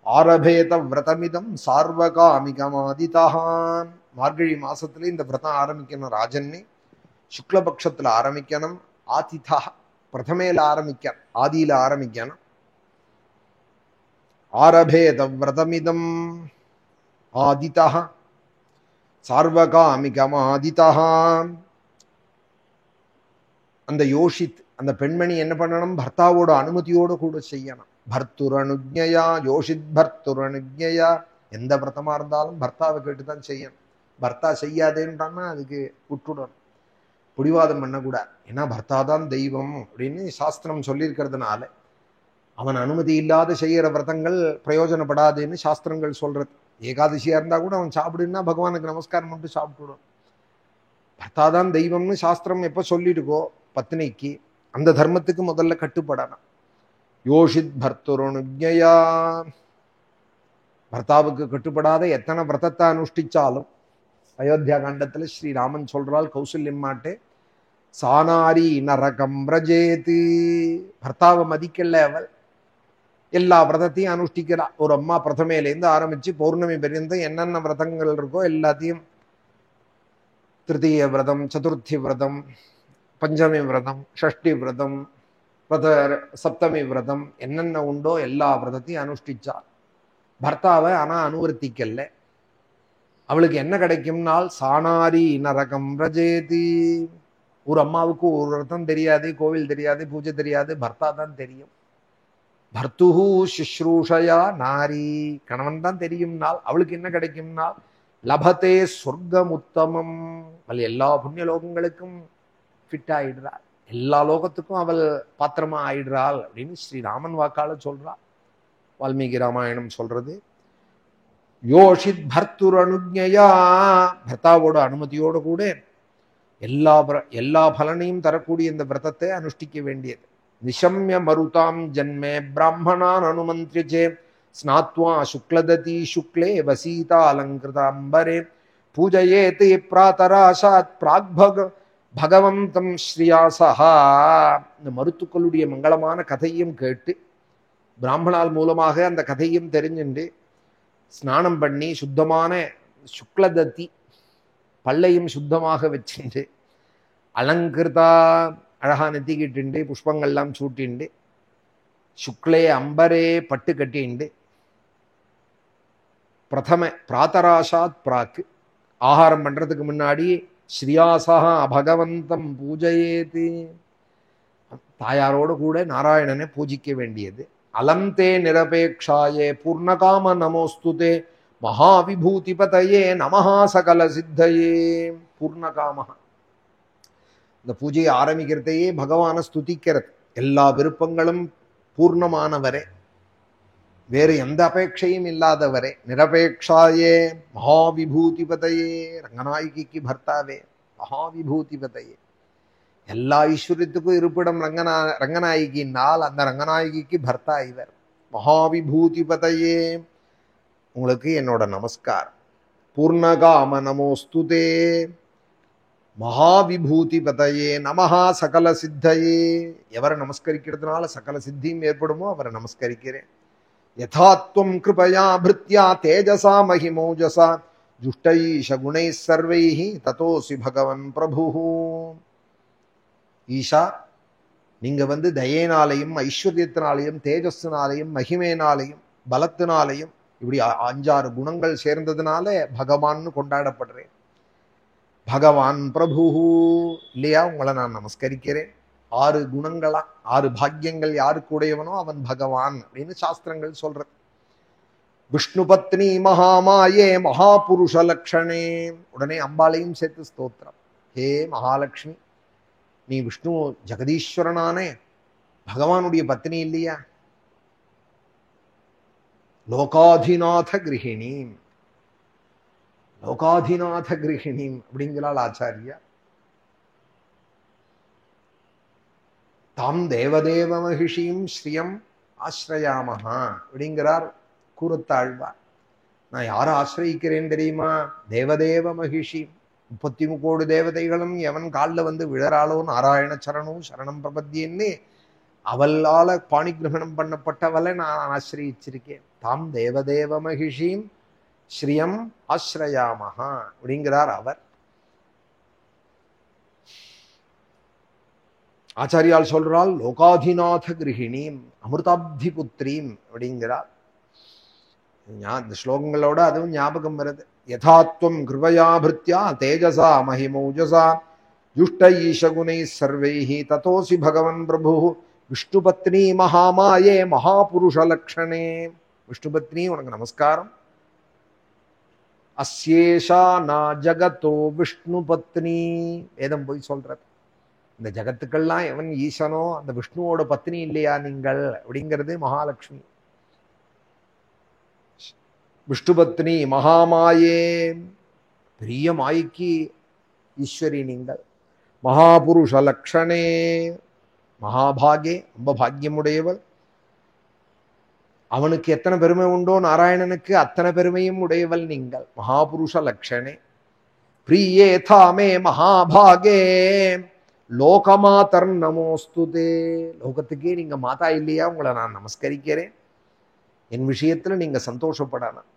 ஆரபேத விரதமிதம் சார்வகாமிகமாதிதான். மார்கழி மாசத்துல இந்த விரதம் ஆரம்பிக்கணும் ராஜன்னே. சுக்லபக்ஷத்துல ஆரம்பிக்கணும். ஆதிதா பிரதமேல ஆரம்பிக்க, ஆதியில ஆரம்பிக்கணும். ஆரபேத விரதமிதம் ஆதிதா சார்வகாமிகமாதிதா. அந்த யோஷித் அந்த பெண்மணி என்ன பண்ணணும், பர்த்தாவோட அனுமதியோடு கூட செய்யணும். பர்த்துரனுஜ்ஞயா, யோஷித் பர்த்துரனுஜ்ஞயா. எந்த விரதமா இருந்தாலும் பர்த்தாவை கேட்டுதான் செய்யணும். பர்த்தா செய்யாதேன்றான்னா அதுக்கு விட்டுடணும், பிடிவாதம் பண்ணக்கூடாது. ஏன்னா பர்த்தா தான் தெய்வம் அப்படின்னு சாஸ்திரம் சொல்லியிருக்கிறதுனால அவன் அனுமதி இல்லாத செய்யற விரதங்கள் பிரயோஜனப்படாதுன்னு சாஸ்திரங்கள் சொல்றது. ஏகாதசியா இருந்தா கூட அவன் சாப்பிடுன்னா பகவானுக்கு நமஸ்காரம் பண்ணிட்டு சாப்பிட்டுடும். பர்த்தாதான் தெய்வம்னு சாஸ்திரம் எப்ப சொல்லிட்டுக்கோ பத்னிக்கு, அந்த தர்மத்துக்கு முதல்ல கட்டுப்படணும். யோஷித் பர்த்துரனுஜ்ஞயா. பர்த்தாவுக்கு கட்டுப்படாத எத்தனை விரதத்தை அனுஷ்டிச்சாலும் அயோத்தியா காண்டத்துல ஸ்ரீராமன் சொல்றாள் கௌசல்யம்மாட்டே, சானாரி நரகம் ரஜேது. பர்த்தாவை மதிக்கல அவள், எல்லா விரதத்தையும் அனுஷ்டிக்கிறா. ஒரு அம்மா பிரதமையிலேருந்து ஆரம்பிச்சு பௌர்ணமி பர்யந்தம் என்னென்ன விரதங்கள் இருக்கோ எல்லாத்தையும், திருத்தீய விரதம், சதுர்த்தி விரதம், பஞ்சமி விரதம், ஷஷ்டி விரதம், சப்தமி விரதம், என்னென்ன உண்டோ எல்லா விரதத்தையும் அனுஷ்டிச்சா. பர்த்தாவை ஆனா அனுவர்த்திக்கல. அவளுக்கு என்ன கிடைக்கும்னால் சானாரி நரகம் ரஜேதி. ஒரு அம்மாவுக்கு ஒரு விரதம் தெரியாது, கோவில் தெரியாது, பூஜை தெரியாது, பர்த்தா தான் தெரியும். பர்த்துஹு சுஷ்ரூஷயா நாரி. கணவன் தான் தெரியும்னால் அவளுக்கு என்ன கிடைக்கும்னால் லபதே சொர்க்கம் உத்தமம். அவள் எல்லா புண்ணிய லோகங்களுக்கும் ஃபிட் ஆயிடுறாள், எல்லா லோகத்துக்கும் அவள் பாத்திரமா ஆயிடுறாள் அப்படின்னு ஸ்ரீராமன் வாக்கால சொல்றாள். வால்மீகி ராமாயணம் சொல்றது. யோஷித் பர்த்துர் அனுஜ்ஞயா, பர்த்தாவோட அனுமதியோடு கூட எல்லா பலனையும் தரக்கூடிய இந்த விரதத்தை அனுஷ்டிக்க வேண்டியது. நிஷம்ய மருதாம் ஜன்மே பிராமணான் அனுமந்திரிச்சே ஸ்நாத்வா சுக்லததி சுக்லே வசீதா அலங்கிருதாம்பரே பூஜையேத் பிராதராசாத் பிராக் பகவந்தம் ஸ்ரீயாசஹா. இந்த மருத்துக்களுடைய மங்களமான கதையும் கேட்டு பிராமணால் மூலமாக அந்த கதையும் தெரிஞ்சுண்டு ஸ்நானம் பண்ணி சுத்தமான சுக்லதத்தி பல்லையும் சுத்தமாக வச்சுண்டு அலங்கிருதா அழகா நெத்திக்கிட்டு புஷ்பங்கள்லாம் சூட்டிண்டு சுக்லே அம்பரே பட்டு கட்டிண்டு பிராத்தராசாத் பிராக்கு ஆகாரம் பண்றதுக்கு முன்னாடி ஸ்ரீயாசா பகவந்தம் பூஜையேது, தாயாரோடு கூட நாராயணனை பூஜிக்க வேண்டியது. அலந்தே நிரபேக்ஷாயே பூர்ணகாம நமோஸ்துதே மகாவிபூதிபதயே நமஹா சகல சித்தையே. பூர்ணகாம, இந்த பூஜையை ஆரம்பிக்கிறதையே பகவானை ஸ்துதிக்கிறது. எல்லா விருப்பங்களும் பூர்ணமானவரே, வேறு எந்த அபேட்சையும் இல்லாதவரே. நிரபேக்ஷாயே மகாவிபூதிபதையே, ரங்கநாயகிக்கு பர்த்தாவே மகாவிபூதிபதையே. எல்லா ஐஸ்வர்யத்துக்கும் இருப்பிடம் ரங்கநாயகினால் அந்த ரங்கநாயகிக்கு பர்த்தா இவர். மகாவிபூதிபதையே, உங்களுக்கு என்னோட நமஸ்காரம். பூர்ணகாம நமோஸ்துதே மகாவிபூதிபதையே நமஹா சகல சித்தையே. எவரை நமஸ்கரிக்கிறதுனால சகல சித்தியும் ஏற்படுமோ அவரை நமஸ்கரிக்கிறேன். யதாத்வம் கிருபயா பிருத்யா தேஜசா மகிமோஜசா ஜுஷ்டைஷ குணை சர்வைஹி ததோசி பகவன் பிரபு. ஈஷா, நீங்க தயேனாலையும் ஐஸ்வர்யத்தினாலையும் தேஜஸ்னாலையும் மகிமேனாலையும் பலத்தினாலையும் இப்படி 5-6 குணங்கள் சேர்ந்ததுனால பகவான்னு கொண்டாடப்படுறேன். பகவான் பிரபு இல்லையா, உங்களை நான் நமஸ்கரிக்கிறேன். 6 குணங்களா 6 பாக்கியங்கள் யாருக்கு உடையவனோ அவன் பகவான் அப்படின்னு சாஸ்திரங்கள் சொல்றது. விஷ்ணு பத்னி மகாமாயே மகாபுருஷ லக்ஷணே. உடனே அம்பாளையும் சேர்த்து ஸ்தோத்திரம். ஹே மகாலட்சுமி, நீ விஷ்ணு ஜெகதீஸ்வரனானே பகவானுடைய பத்னி இல்லையா? லோகாதிநாத கிரகிணீம், லோகாதிநாத கிரகிணீம் அப்படிங்கிறாள் ஆச்சாரியா. தாம் தேவதேவ மகிஷியும் ஸ்ரீயம் ஆசிரயாமஹா அப்படிங்கிறார் கூறத்தாழ்வார். நான் யாரை ஆசிரியிக்கிறேன் தெரியுமா? தேவதேவ மகிஷி. 33 கோடி தேவதைகளும் எவன் காலில் விழறாளோ நாராயண சரணம் சரணம் பிரபத்தியன்னு அவளால பாணிகிரகணம் பண்ணப்பட்டவளை நான் ஆசிரியிச்சிருக்கேன். தாம் தேவதேவ மகிஷியும் ஸ்ரீயம் ஆசிரயாமஹா அப்படிங்கிறார் அவர். ஆச்சாரியால் சொல்றாள் லோகாதிநாத கிரகிணீம் அமிர்தாப்தி புத்திரீம் அப்படிங்கிறார். இந்த ஸ்லோகங்களோட அதுவும் ஞாபகம் வருது. யதாத்வம் கிருபயா பிருத்யா தேஜசா மகிமௌஜசா ஜுஷ்ட ஈஷகுணை சர்வைஹி ததோசி பகவன் பிரபு விஷ்ணுபத்னி மகாமாயே மகாபுருஷ லக்ஷணே. விஷ்ணுபத்னி, உனக்கு நமஸ்காரம். அஸ்யேஷா நா ஜகதோ விஷ்ணு பத்னி. வேதம் போய் சொல்றது, இந்த ஜகத்துக்கெல்லாம் எவன் ஈசனோ அந்த விஷ்ணுவோட பத்னி இல்லையா நீங்கள் அப்படிங்கிறது மகாலட்சுமி. விஷ்ணுபத்னி மகாமாயே, பெரிய மாய்க்கு ஈஸ்வரி நீங்கள். மகாபுருஷ லக்ஷணே, மகாபாகே, ரொம்ப பாக்கியமுடையவள். அவனுக்கு எத்தனை பெருமை உண்டோ நாராயணனுக்கு அத்தனை பெருமையும் உடையவள் நீங்கள். மகாபுருஷ லக்ஷணே. பிரியே தாமே மகாபாகே லோகமாதர் நமோஸ்துதே. லோகத்துக்கே நீங்க மாதா இல்லையா, உங்களை நான் நமஸ்கரிக்கிறேன். என் விஷயத்துல நீங்க சந்தோஷப்படணும்.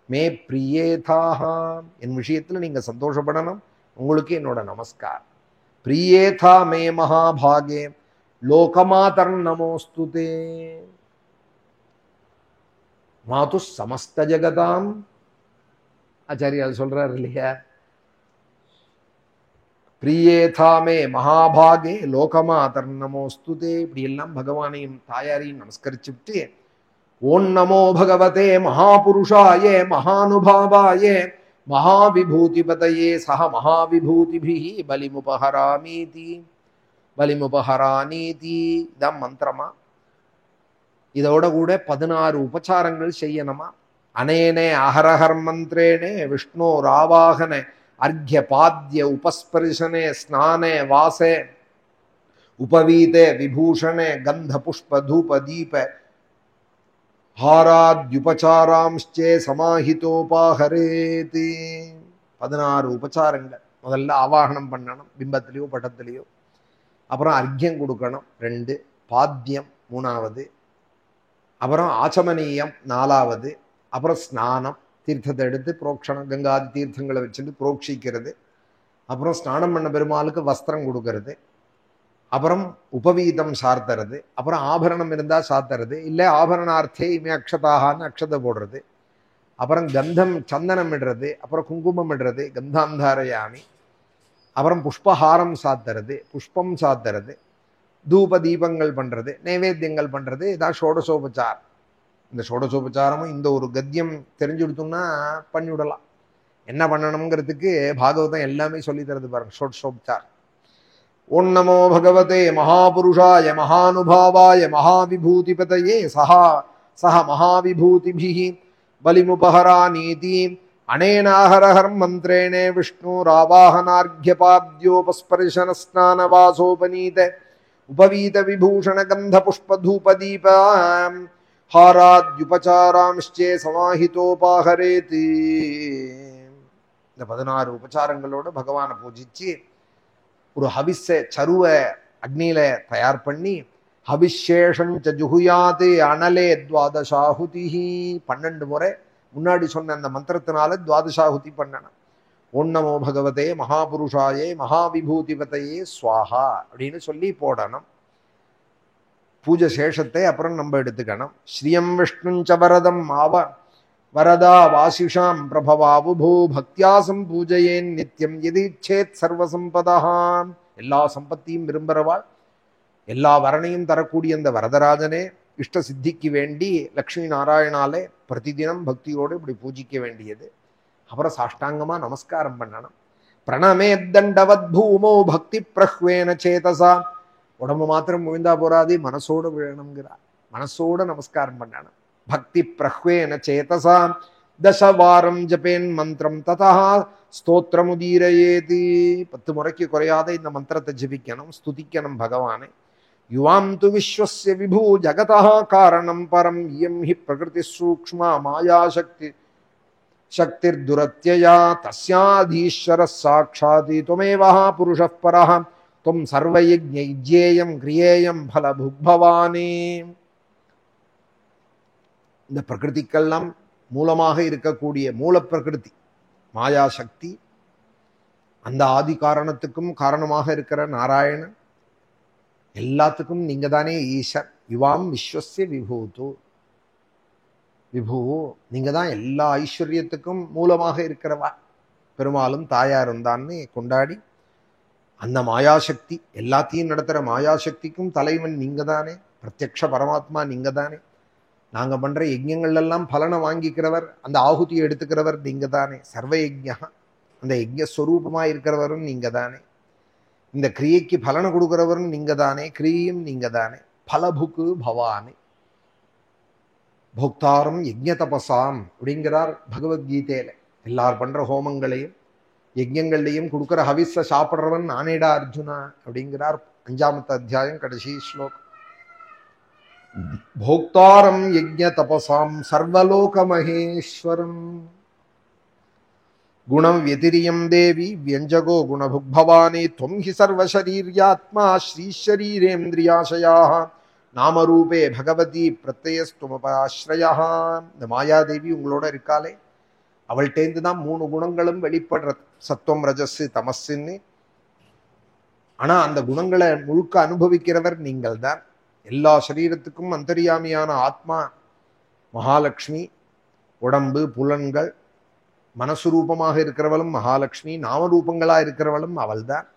மே பிரியேதாஹா, என் விஷயத்துல நீங்க சந்தோஷப்படணும். உங்களுக்கு என்னோட நமஸ்கார். பிரியேதா மே மகாபாகே லோகமாதர் நமோஸ்துதே. மாது சமஸ்த ஜெகதாம். ஆச்சாரியால் சொல்றாரு இல்லையா, பிரியேதாமே மகாபாகே லோகமாதர் நமோஸ்துதே. இப்படி எல்லாம் பகவானையும் தாயாரையும் நமஸ்கரிச்சுட்டு ஓம் நமோ பகவதே மகாபுருஷாயே மகானுபாவாயே மகாவிபூதிபதயே சஹ மகாவிபூதிபிஹி பலிமுபஹராமீதி பலிமுபஹரானீதி. இதான் மந்திரமா. இதோட கூட 16 உபச்சாரங்கள் செய்யணுமா. அனேனே அஹரஹர் மந்திரேனே விஷ்ணு ராவாகனே அர்க்ய பாத்ய உபஸ்பர்ஷனே ஸ்நானே வாசே உபவீதே விபூஷணே கந்த புஷ்ப தூப தீப ஹாராத்யுபசாராம்ச்சே சமாஹிதோபாஹரேதி. 16 உபச்சாரங்கள். முதல்ல ஆவாகனம் பண்ணணும் பிம்பத்திலேயோ பட்டத்திலேயோ. அப்புறம் அர்க்கியம் கொடுக்கணும் 2, பாத்தியம் 3வது, அப்புறம் ஆச்சமனீயம் 4வது, அப்புறம் ஸ்நானம் தீர்த்தத்தை எடுத்து புரோக்ஷணம் கங்காதி தீர்த்தங்களை வச்சுட்டு புரோக்ஷிக்கிறது, அப்புறம் ஸ்நானம் பண்ண பெருமாளுக்கு வஸ்திரம் கொடுக்கறது, அப்புறம் உபவீதம் சார்த்துறது, அப்புறம் ஆபரணம் இருந்தால் சாத்துறது, இல்லை ஆபரணார்த்தே இமே அக்ஷதாகான்னு அக்ஷதை போடுறது, அப்புறம் கந்தம் சந்தனம் இடுறது, அப்புறம் குங்குமம் இடுறது கந்தாந்தாரயாமி, அப்புறம் புஷ்பஹாரம் சாத்துறது, புஷ்பம் சாத்துறது, தூப தீபங்கள் பண்றது, நைவேத்தியங்கள் பண்றது. இதான் ஷோடசோபச்சாரம். இந்த ஷோடசோபச்சாரமும் இந்த ஒரு கத்தியம் தெரிஞ்சுடுத்தோம்னா பண்ணிவிடலாம். என்ன பண்ணணுங்கிறதுக்கு பாகவதம் எல்லாமே சொல்லி தருது பாருங்க. ஷோடசோபச்சாரம். ஓம் நமோ பகவதே மகாபுருஷாய மகானுபாவாய மகாவிபூதிபதயே சஹ மகாவிபூதிபிஹி பலிமுபஹரானீதி அனேனாஹரஹர் மந்திரேணே விஷ்ணு ராவாஹனார்க்யபாத்யோபஸ்பர்ஷன ஸ்நானவாசோபநீத உபவீத விபூஷண கந்த புஷ்ப தூப தீப ஹாராத்யுபசாராம்ச்சே சமாஹிதோபாஹரேதி. இந்த 16 உபச்சாரங்களோட பகவானை பூஜிச்சு ஒரு ஹவிஸ சருவ அக்னியில தயார் பண்ணி ஹவிஷேஷம் ஜுகுயாதே அனலே துவாதசாஹுதி 12 முறை முன்னாடி சொன்ன அந்த மந்திரத்தினால துவாதசாஹுதி பண்ணணும். ஓம் நமோ பகவதே மகாபுருஷாயே மகாவிபூதிபதையே ஸ்வாஹா அப்படின்னு சொல்லி போடணும். பூஜை சேஷத்தை அப்புறம் நம்ம எடுத்துக்கணும். ஸ்ரீயம் விஷ்ணுஞ்ச வரதம் வரதா வாசிஷாம் பிரபவாவுபூ பக்தியாசம் பூஜையேன் நித்தியம் எதிச்சேத் சர்வசம்பதாம். எல்லா சம்பத்தியும் விரும்புகிறவாள், எல்லா வரணையும் தரக்கூடிய அந்த வரதராஜனே இஷ்ட சித்திக்கு வேண்டி லக்ஷ்மி நாராயணாலே பிரதிதினம் பக்தியோடு இப்படி பூஜிக்க வேண்டியது. அப்புறம் சாஷ்டாங்கமா நமஸ்காரம் பண்ணணும். பிரணமே தண்டவத் பூமோ பக்தி பிரஹ்வேன சேதசா. உடம்பு மாத்திரம் விழுந்தா போறாது, மனசோடு விழணுங்கிறார். மனசோட நமஸ்காரம் பண்ணணும். பக்தி பிரஹ்வேன சேதசா தசவாரம் ஜபேன் மந்திரம் ததா ஸ்தோத்திரமுதீரயேதி. 10 முறைக்கு குறையாத இந்த மந்திரத்தை ஜபிக்கணும், ஸ்துதிக்கணும் பகவானை. யுவாம் து விஸ்வஸ்ய விபூ ஜகதா காரணம் பரம் இயம் ஹி பிரகிருதி சூக்ஷ்மா மாயாசக்தி சக்திர்துரத்யயா தஸ்யாதீஸ்வர சாட்சாதி துமேவஹ புருஷः பரஹ தும் சர்வயஜ்ஞேயம் கிரியேயம் பலபுக்பவானே. இந்த பிரகிருதிக்கெல்லாம் மூலமாக இருக்கக்கூடிய மூல பிரகிருதி மாயாசக்தி, அந்த ஆதி காரணத்துக்கும் காரணமாக இருக்கிற நாராயணன், எல்லாத்துக்கும் நீங்க தானே ஈசர். யுவாம் விஸ்வஸ்ய விபூது. விபூ நீங்க தான் எல்லா ஐஸ்வர்யத்துக்கும் மூலமாக இருக்கிறவா. பெருமாளும் தாயாரும் தான்னு கொண்டாடி அந்த மாயாசக்தி, எல்லாத்தையும் நடத்துகிற மாயாசக்திக்கும் தலைவன் நீங்க தானே. பிரத்யக்ஷ பரமாத்மா நீங்க தானே. நாங்க பண்ற யஜ்ஞங்கள் எல்லாம் பலனை வாங்கிக்கிறவர், அந்த ஆகுதியை எடுத்துக்கிறவர் நீங்க தானே. சர்வ யஜ்ஞா, அந்த யஜ்ஞஸ்வரூபமா இருக்கிறவரும் நீங்க தானே. இந்த கிரியைக்கு பலனை கொடுக்கிறவரும் நீங்க தானே. கிரியும் நீங்க தானே. பலபுக்கு பவானே போக்தாரம் யஜ்ஞ தபசாம் அப்படிங்கிறார் பகவத்கீதையில. எல்லார் பண்ற ஹோமங்களையும் யஜ்ஞங்கள்லையும் கொடுக்குற ஹவிஸ சாப்பிட்றவன் நானேடா அர்ஜுனா அப்படிங்கிறார் 5வது அத்தியாயம் கடைசி ஸ்லோகம். போக்தாரம் யஜ்ஞ தபசாம் சர்வலோக மகேஸ்வரம் குணம் व्यतिरियं தேவி व्यञ्जगो गुणभुग्भवानी त्वं हि सर्वशरीर्यात्मा श्रीशरीरेन्द्रियाशयाः நாமரூபே பகவதி பிரத்யஸ்துமபாஸ்ரயா. இந்த மாயாதேவி உங்களோட இருக்காளே, அவள்கிட்டேருந்து தான் 3 குணங்களும் வெளிப்படுறது, சத்துவம் ரஜஸ் தமஸ்ன்னு. ஆனா அந்த குணங்களை முழுக்க அனுபவிக்கிறவர் நீங்கள் தான். எல்லா சரீரத்துக்கும் அந்தரியாமியான ஆத்மா மகாலட்சுமி. உடம்பு புலன்கள் மனசுரூபமாக இருக்கிறவளும் மகாலட்சுமி, நாமரூபங்களா இருக்கிறவளும் அவள் தான்.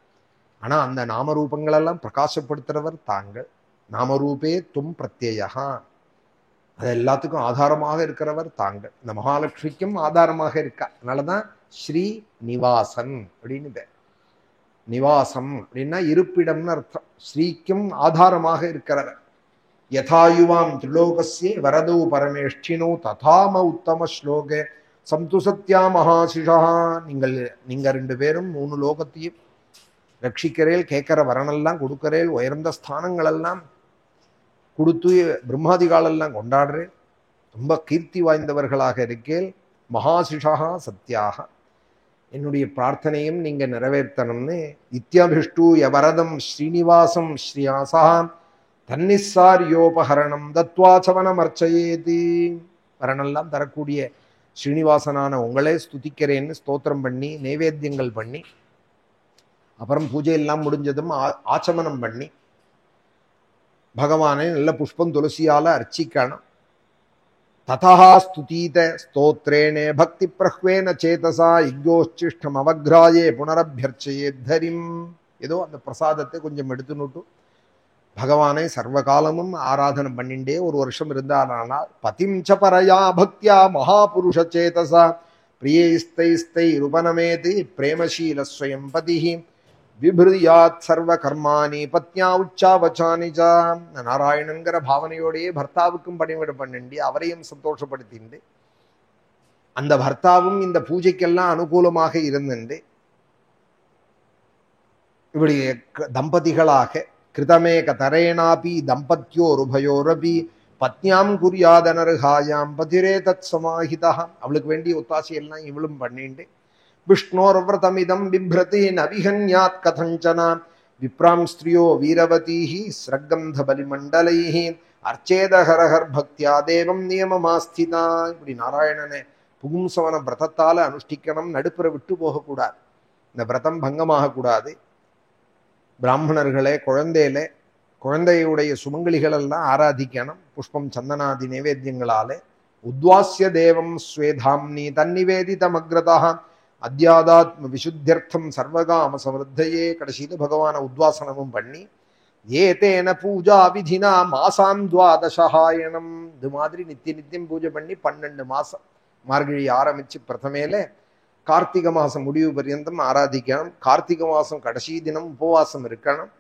ஆனா அந்த நாமரூபங்களெல்லாம் பிரகாசப்படுத்துறவர் தாங்கள். நாமரூபே தும் பிரத்யயா. அது எல்லாத்துக்கும் ஆதாரமாக இருக்கிறவர் தாங்கள். இந்த மகாலட்சுமிக்கும் ஆதாரமாக இருக்கா. அதனாலதான் ஸ்ரீ நிவாசன் அப்படின்னு பேர். நிவாசம் அப்படின்னா இருப்பிடம்னு அர்த்தம். ஸ்ரீக்கும் ஆதாரமாக இருக்கிறவர். யதாயுவாம் திரிலோகஸ்ய வரதோ பரமேஷ்டினோ ததாம உத்தம ஸ்லோகே சம்து சத்யா மகாசிஷா. நீங்க 2 பேரும் 3 லோகத்தையும் ரட்சிக்கிறேல், கேட்கிற வரனெல்லாம் கொடுக்கிறேல், உயர்ந்த ஸ்தானங்கள் எல்லாம் கொடுத்து பிரம்மாதிகாலெல்லாம் கொண்டாடுறேன், ரொம்ப கீர்த்தி வாய்ந்தவர்களாக இருக்கேல். மகாசிஷா சத்யாக, என்னுடைய பிரார்த்தனையும் நீங்க நிறைவேற்றணும்னு இத்தியபிஷ்டு யவரதம் ஸ்ரீனிவாசம் ஸ்ரீயாசா தன்னிசாரியோபகரணம் தத்வாச்சவனம் அர்ச்சயேதி. வரனெல்லாம் தரக்கூடிய ஸ்ரீனிவாசனான உங்களே ஸ்துதிக்கிறேன்னு ஸ்தோத்திரம் பண்ணி நைவேத்தியங்கள் பண்ணி அப்புறம் பூஜை எல்லாம் முடிஞ்சதும் ஆச்சமனம் பண்ணி பகவானை நல்ல புஷ்பம் துளசியால அர்ச்சிக்கணும். ததா ஸ்துதீத ஸ்தோத்ரேணே பக்தி பிரஹ்வேன சேதசா யஜ்ஞோச்சிஷ்டம் அவக்ராயே புனரபியர்ச்சயே தரிம். ஏதோ அந்த பிரசாதத்தை கொஞ்சம் எடுத்துனுட்டு பகவானை சர்வகாலமும் ஆராதனை பண்ணிண்டே 1 வருஷம் இருந்தானால் பதிம் ச பரயா பக்தியா மகாபுருஷ சேதசா பிரியைஸ்தை உபநமேதி பிரேமசீல ஸ்வயம் பதி விபிருயாத் சர்வ கர்மானி பத்யா உச்சாவச்சானி ச. நாராயணன்கிற பாவனையோடையே பர்த்தாவுக்கும் பணிவிட பண்ணிண்டு அவரையும் சந்தோஷப்படுத்திண்டு அந்த பர்த்தாவும் இந்த பூஜைக்கெல்லாம் அனுகூலமாக இருந்துண்டு இப்படி தம்பதிகளாக கிருதமேக தரேனாபி தம்பத்யோருபயோரபி பத்னியாம் குறியாதனர்ஹாயாம் பதிரே தத் சமாஹிதா. அவளுக்கு வேண்டிய ஒத்தாசையெல்லாம் இவளும் பண்ணிண்டு விஷ்ணோர் விரதமிதம் பிப்ரதி நவிஹன்யாத் கதஞ்சனா விப்ராம் ஸ்திரியோ வீரவதீஹி ஸ்ரக்கந்த பலிமண்டலைஹி அர்ச்சேதஹரஹர் பக்தியா தேவம் நியமமாஸ்திதா. இப்படி நாராயணனை புகும்சவன விரதத்தால அனுஷ்டிக்கணும். நடுப்புற விட்டு போகக்கூடாது. இந்த விரதம் பங்கமாக கூடாது. பிராமணர்களே குழந்தையுடைய சுமங்கலிகள் எல்லாம் ஆராதிக்கணும். புஷ்பம் சந்தனாதி நைவேத்தியங்களாலே உத்வாசிய தேவம் ஸ்வேதாம்னி தன்னிவேதிதமக்ரதா அத்தியாதாத்ம விசுத்தியர்த்தம் சர்வகாம சமிருத்தையே. கடைசியில் பகவான உத்வாசனமும் பண்ணி ஏதேன பூஜா விதினா மாசாம் துவாதசாயனம். இது மாதிரி நித்தியம் பூஜை பண்ணி 12 மாசம் மார்கழி ஆரம்பிச்சு பிரதமேல கார்த்திகை மாசம் முடிவு பர்யந்தம் ஆராதிக்கணும். கார்த்திகை மாசம் கடைசி தினம் உபவாசம் இருக்கணும்.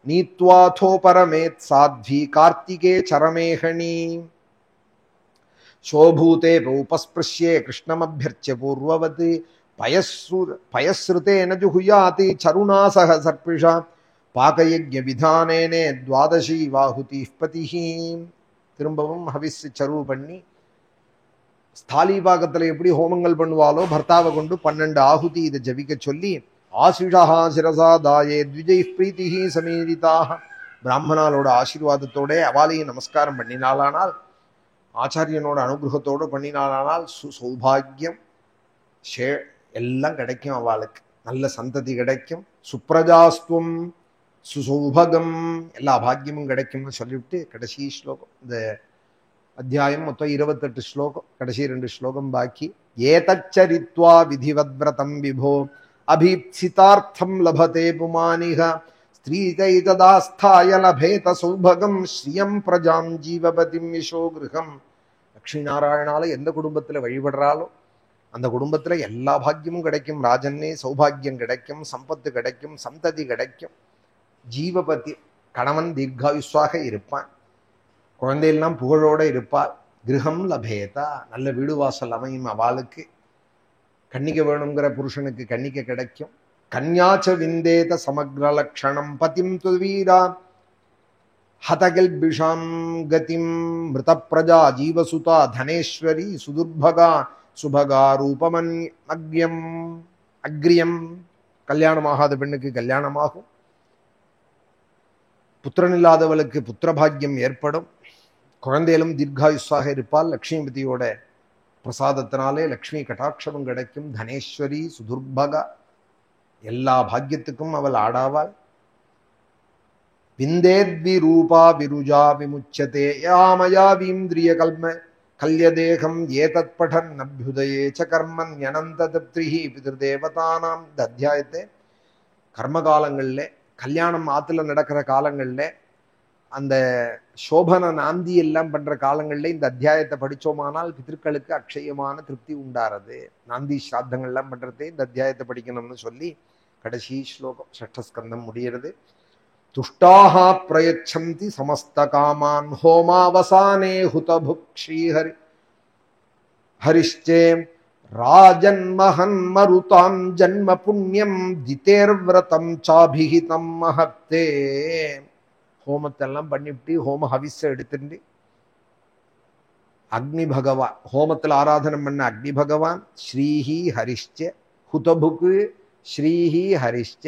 நீத்வாதோபரமேத் சாத்வி கார்த்திகே சரமேகணி சோபூதே உபஸ்பிருஷ்யே கிருஷ்ணமபியர்ச்சிய பூர்வவத் பயஸ்ருதேன ஜுஹுயாதி சருணாசக சர்பிஷா பாகயஜ்ய விதானேனே துவாதசி வாஹுதி பதிஹி. திரும்பவும் ஹவிஸ் சரு பண்ணி ஸ்தாலி பாகத்துல எப்படி ஹோமங்கள் பண்ணுவாலோ பர்த்தாவை கொண்டு 12 ஆகுதி இதை ஜபிக்க சொல்லி ஆசிஷா சிரசா தாயே த்விஜை பிரீத்திஹி சமீரிதாக. பிராமணாலோட ஆசீர்வாதத்தோட அவாலையும் நமஸ்காரம் பண்ணினாலானால் ஆச்சாரியனோட அனுகிரகத்தோடு பண்ணினாலானால் சௌபாகியம் எல்லாம் கிடைக்கும். அவளுக்கு நல்ல சந்ததி கிடைக்கும். சுப்ரஜாஸ்துவம் சுசௌபகம் எல்லா பாக்கியமும் கிடைக்கும்னு சொல்லிவிட்டு கடைசி ஸ்லோகம். இந்த அத்தியாயம் மொத்தம் 28 ஸ்லோகம். கடைசி 2 ஸ்லோகம் பாக்கி. ஏதச்சரித்வா விதிவத்வ்ரதம் விபோ அபீப்சிதார்த்தம் லபதே புமானிஹ ஸ்திரீதைததாஸ்தாய லபேத சௌபகம் ஸ்ரீயம் பிரஜாம் ஜீவபதிம் யசோ கிருஹம். லக்ஷ்மி நாராயணால எந்த குடும்பத்துல வழிபடுறாலோ அந்த குடும்பத்துல எல்லா பாக்கியமும் கிடைக்கும். ராஜன்னே சௌபாகியம் கிடைக்கும், சம்பத்து கிடைக்கும், சந்ததி கிடைக்கும். ஜீவபதி கணவன் தீர்காயுஸ்வாக இருப்பான், குழந்தையெல்லாம் புகழோட இருப்பாள். கிரகம் லபேதா நல்ல வீடு வாசல் அமையும். அவளுக்கு கன்னிகை வேணுங்கிற புருஷனுக்கு கன்னிகை கிடைக்கும். கன்யாச்ச விந்தேத சமக்ர லக்ஷணம் பதிம் துவீரா ஹதகல்பிஷாம் கதிம் மிருத பிரஜா ஜீவசுதா தனேஸ்வரி சுதுர்பகா சுபகா ரூபமன் அக்ரியம். கல்யாணமாகாத பெண்ணுக்கு கல்யாணமாகும். புத்திரன் இல்லாதவளுக்கு புத்திரபாகியம் ஏற்படும். குழந்தையிலும் தீர்காயுஷாக இருப்பால். லக்ஷ்மிபதியோட பிரசாதத்தினாலே லக்ஷ்மி கட்டாட்சமும் கிடைக்கும். தனேஸ்வரி சுதுர்பகா எல்லா பாக்கியத்துக்கும் அவள் ஆடாவாள். விந்தேத்வி ரூபா விருஜா விமுச்சதே யாமயா வீந்திரிய கல்ம கல்யதேகம் ஏதத் படன் அபியுதயே ச கர்மன் யனந்த தப்திரிஹி பிதிருதேவதானாம். இந்த அத்தியாயத்தை கர்மகாலங்கள்ல கல்யாணம் ஆத்துல நடக்கிற காலங்கள்ல அந்த சோபன நாந்தி எல்லாம் பண்ற காலங்கள்ல இந்த அத்தியாயத்தை படிச்சோமானால் பிதர்களுக்கு அக்ஷயமான திருப்தி உண்டாறது. நாந்தி ஸ்ராத்தங்கள்லாம் பண்றதே இந்த அத்தியாயத்தை படிக்கணும்னு சொல்லி கடைசி ஸ்லோகம் ஷஷ்டஸ்கந்தம் முடிகிறது. துஷ்டாஹா பிரயச்சந்தி சமஸ்த காமான் ஹோமாவசானே ஹுதபுக் ஸ்ரீஹரி ஹரிஷ்சே ராஜன்மஹன் மருதாம் ஜன்ம புண்ணியம் திதேர்விரதம் சாபிஹிதம் மஹத்தே. ஹோமத்தெல்லாம் பண்ணிவிட்டு ஹோம ஹவிஸை எடுத்துட்டு அக்னி பகவான் ஹோமத்தில் ஆராதனம் பண்ண அக்னி பகவான் ஸ்ரீஹி ஹரிஷ்ச ஹுதபுக்கு ஸ்ரீஹி ஹரிஷ்ச.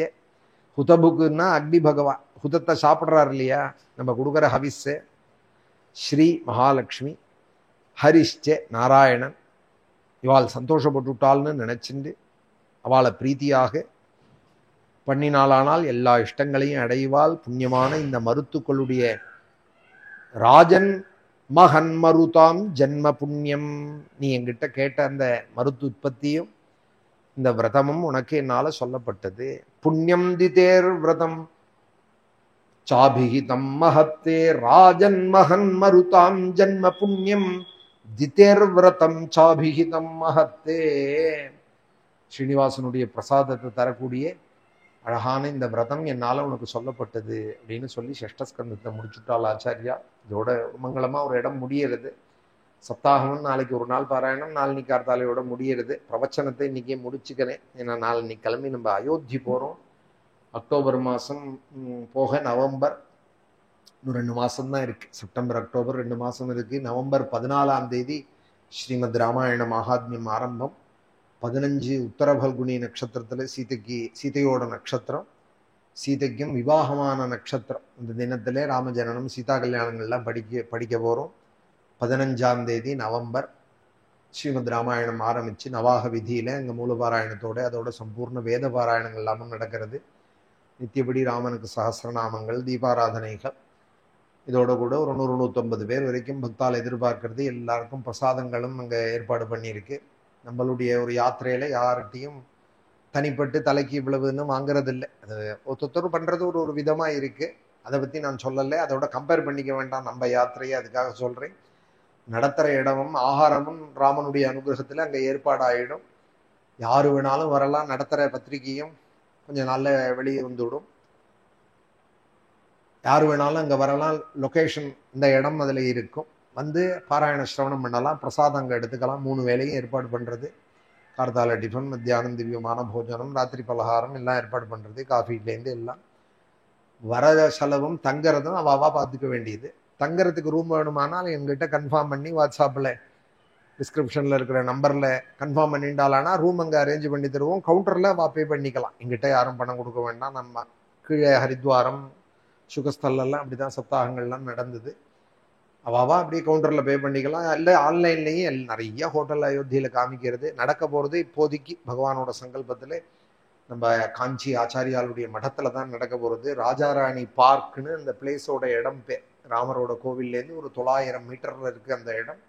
ஹுதபுக்குன்னா அக்னி பகவான் ஹுதத்தை சாப்பிட்றாரு இல்லையா, நம்ம கொடுக்குற ஹவிஸ. ஸ்ரீ மகாலட்சுமி, ஹரிஷ்ச நாராயணன். இவாள் சந்தோஷப்பட்டுட்டாள்னு நினைச்சுண்டு அவளை பிரீத்தியாக பண்ணினாலானால் எல்லா இஷ்டங்களையும் அடைவாள். புண்ணியமான இந்த மருத்துக்களுடைய ராஜன் மகன் மருதாம் ஜன்ம புண்ணியம். நீ என்கிட்ட கேட்ட அந்த மருத்து உற்பத்தியும் இந்த விரதமும் உனக்கு என்னால சொல்லப்பட்டது. புண்ணியம் திதேர் விரதம் சாபிஹிதம் மஹத்தே ராஜன் மகன் மருதாம் ஜன்ம புண்ணியம் திதேர் விரதம் சாபிஹிதம் மஹத்தே. ஸ்ரீனிவாசனுடைய பிரசாதத்தை தரக்கூடிய அழகான இந்த விரதம் என்னால உனக்கு சொல்லப்பட்டது அப்படின்னு சொல்லி ஷஷ்டஸ்கந்தத்தை முடிச்சுட்டாள் ஆச்சாரியா. இதோட மங்களமா ஒரு இடம் முடியறது. சப்தாகமும் நாளைக்கு ஒரு நாள் பாராயணம், நாளைக்கு கார்த்தாலையோட முடியறது. பிரவச்சனத்தை இன்னைக்கே முடிச்சுக்கிறேன். ஏன்னா நாளைக்கு கிளம்பி நம்ம அயோத்தி போறோம். அக்டோபர் மாதம் போக நவம்பர் இன்னும் 2 மாசம்தான் இருக்கு. செப்டம்பர் அக்டோபர் 2 மாசம் இருக்கு. நவம்பர் 14ஆம் தேதி ஸ்ரீமத் ராமாயண மகாத்மியம் ஆரம்பம். 15 உத்தரபல்குனி நட்சத்திரத்துல சீதையோட நட்சத்திரம், சீதைக்கும் விவாகமான நட்சத்திரம். இந்த தினத்திலே ராமஜனனம் சீதா கல்யாணங்கள்லாம் படிக்க போறோம். 15ஆம் தேதி நவம்பர் ஸ்ரீமத் ராமாயணம் ஆரம்பிச்சு நவாக விதியில அங்க மூலபாராயணத்தோட அதோட சம்பூர்ண வேத பாராயணங்கள் எல்லாமும் நடக்கிறது. நித்தியபடி ராமனுக்கு சஹஸ்ரநாமங்கள், தீபாராதனைகள், இதோட கூட ஒரு 100-150 பேர் வரைக்கும் பக்தால் எதிர்பார்க்கறது. எல்லாருக்கும் பிரசாதங்களும் அங்க ஏற்பாடு பண்ணியிருக்கு. நம்மளுடைய ஒரு யாத்திரையில யார்கிட்டையும் தனிப்பட்டு தலைக்கு இவ்வளவுன்னு வாங்குறது இல்லை. அது ஒருத்தர் பண்றது ஒரு விதமா இருக்கு. அதை பத்தி நான் சொல்லலை. அதோட கம்பேர் பண்ணிக்க வேண்டாம் நம்ம யாத்திரையை. அதுக்காக சொல்றேன். நடத்துற இடமும் ஆகாரமும் ராமனுடைய அனுகிரகத்துல அங்க ஏற்பாடாயிடும். யாரு வேணாலும் வரலாம். நடத்துற பத்திரிகையும் கொஞ்சம் நல்ல வெளியே வந்துவிடும். யாரு வேணாலும் அங்க வரலாம். லொகேஷன் இந்த இடம் அதுல இருக்கும். வந்து பாராயண சிரவணம் பண்ணலாம். பிரசாதம் அங்க எடுத்துக்கலாம். 3 வேளையும் ஏற்பாடு பண்றது. கார்த்தால டிஃபன், மத்தியானம் திவ்யமான போஜனம், ராத்திரி பலகாரம் எல்லாம் ஏற்பாடு பண்றது. காஃபிலேருந்து எல்லாம். வர செலவும் தங்குறதும் அவாவா பார்த்துக்க வேண்டியது. தங்குறதுக்கு ரூம் வேணுமானால் எங்கிட்ட கன்ஃபார்ம் பண்ணி வாட்ஸ்அப்பில் டிஸ்கிரிப்ஷனில் இருக்கிற நம்பரில் கன்ஃபார்ம் பண்ணிட்டாலானா ரூம் அங்கே அரேஞ்ச் பண்ணி தருவோம். கவுண்டரில் பே பண்ணிக்கலாம். எங்கிட்ட யாரும் பணம் கொடுக்க வேண்டாம். நம்ம கீழே ஹரித்வாரம், சுகஸ்தல்லாம் அப்படி தான் சப்தாகங்கள்லாம் நடந்தது. அவாவா அப்படியே கவுண்டரில் பே பண்ணிக்கலாம். இல்லை ஆன்லைன்லேயும் நிறைய ஹோட்டல் அயோத்தியில் காமிக்கிறது. நடக்க போகிறது இப்போதைக்கு பகவானோட சங்கல்பத்தில் நம்ம காஞ்சி ஆச்சாரியாளுடைய மடத்தில் தான் நடக்க போகிறது. ராஜாராணி பார்க்குன்னு அந்த பிளேஸோட இடம் பேர். ராமரோட கோவில்லேருந்து ஒரு 900 மீட்டரில் இருக்குது அந்த இடம்.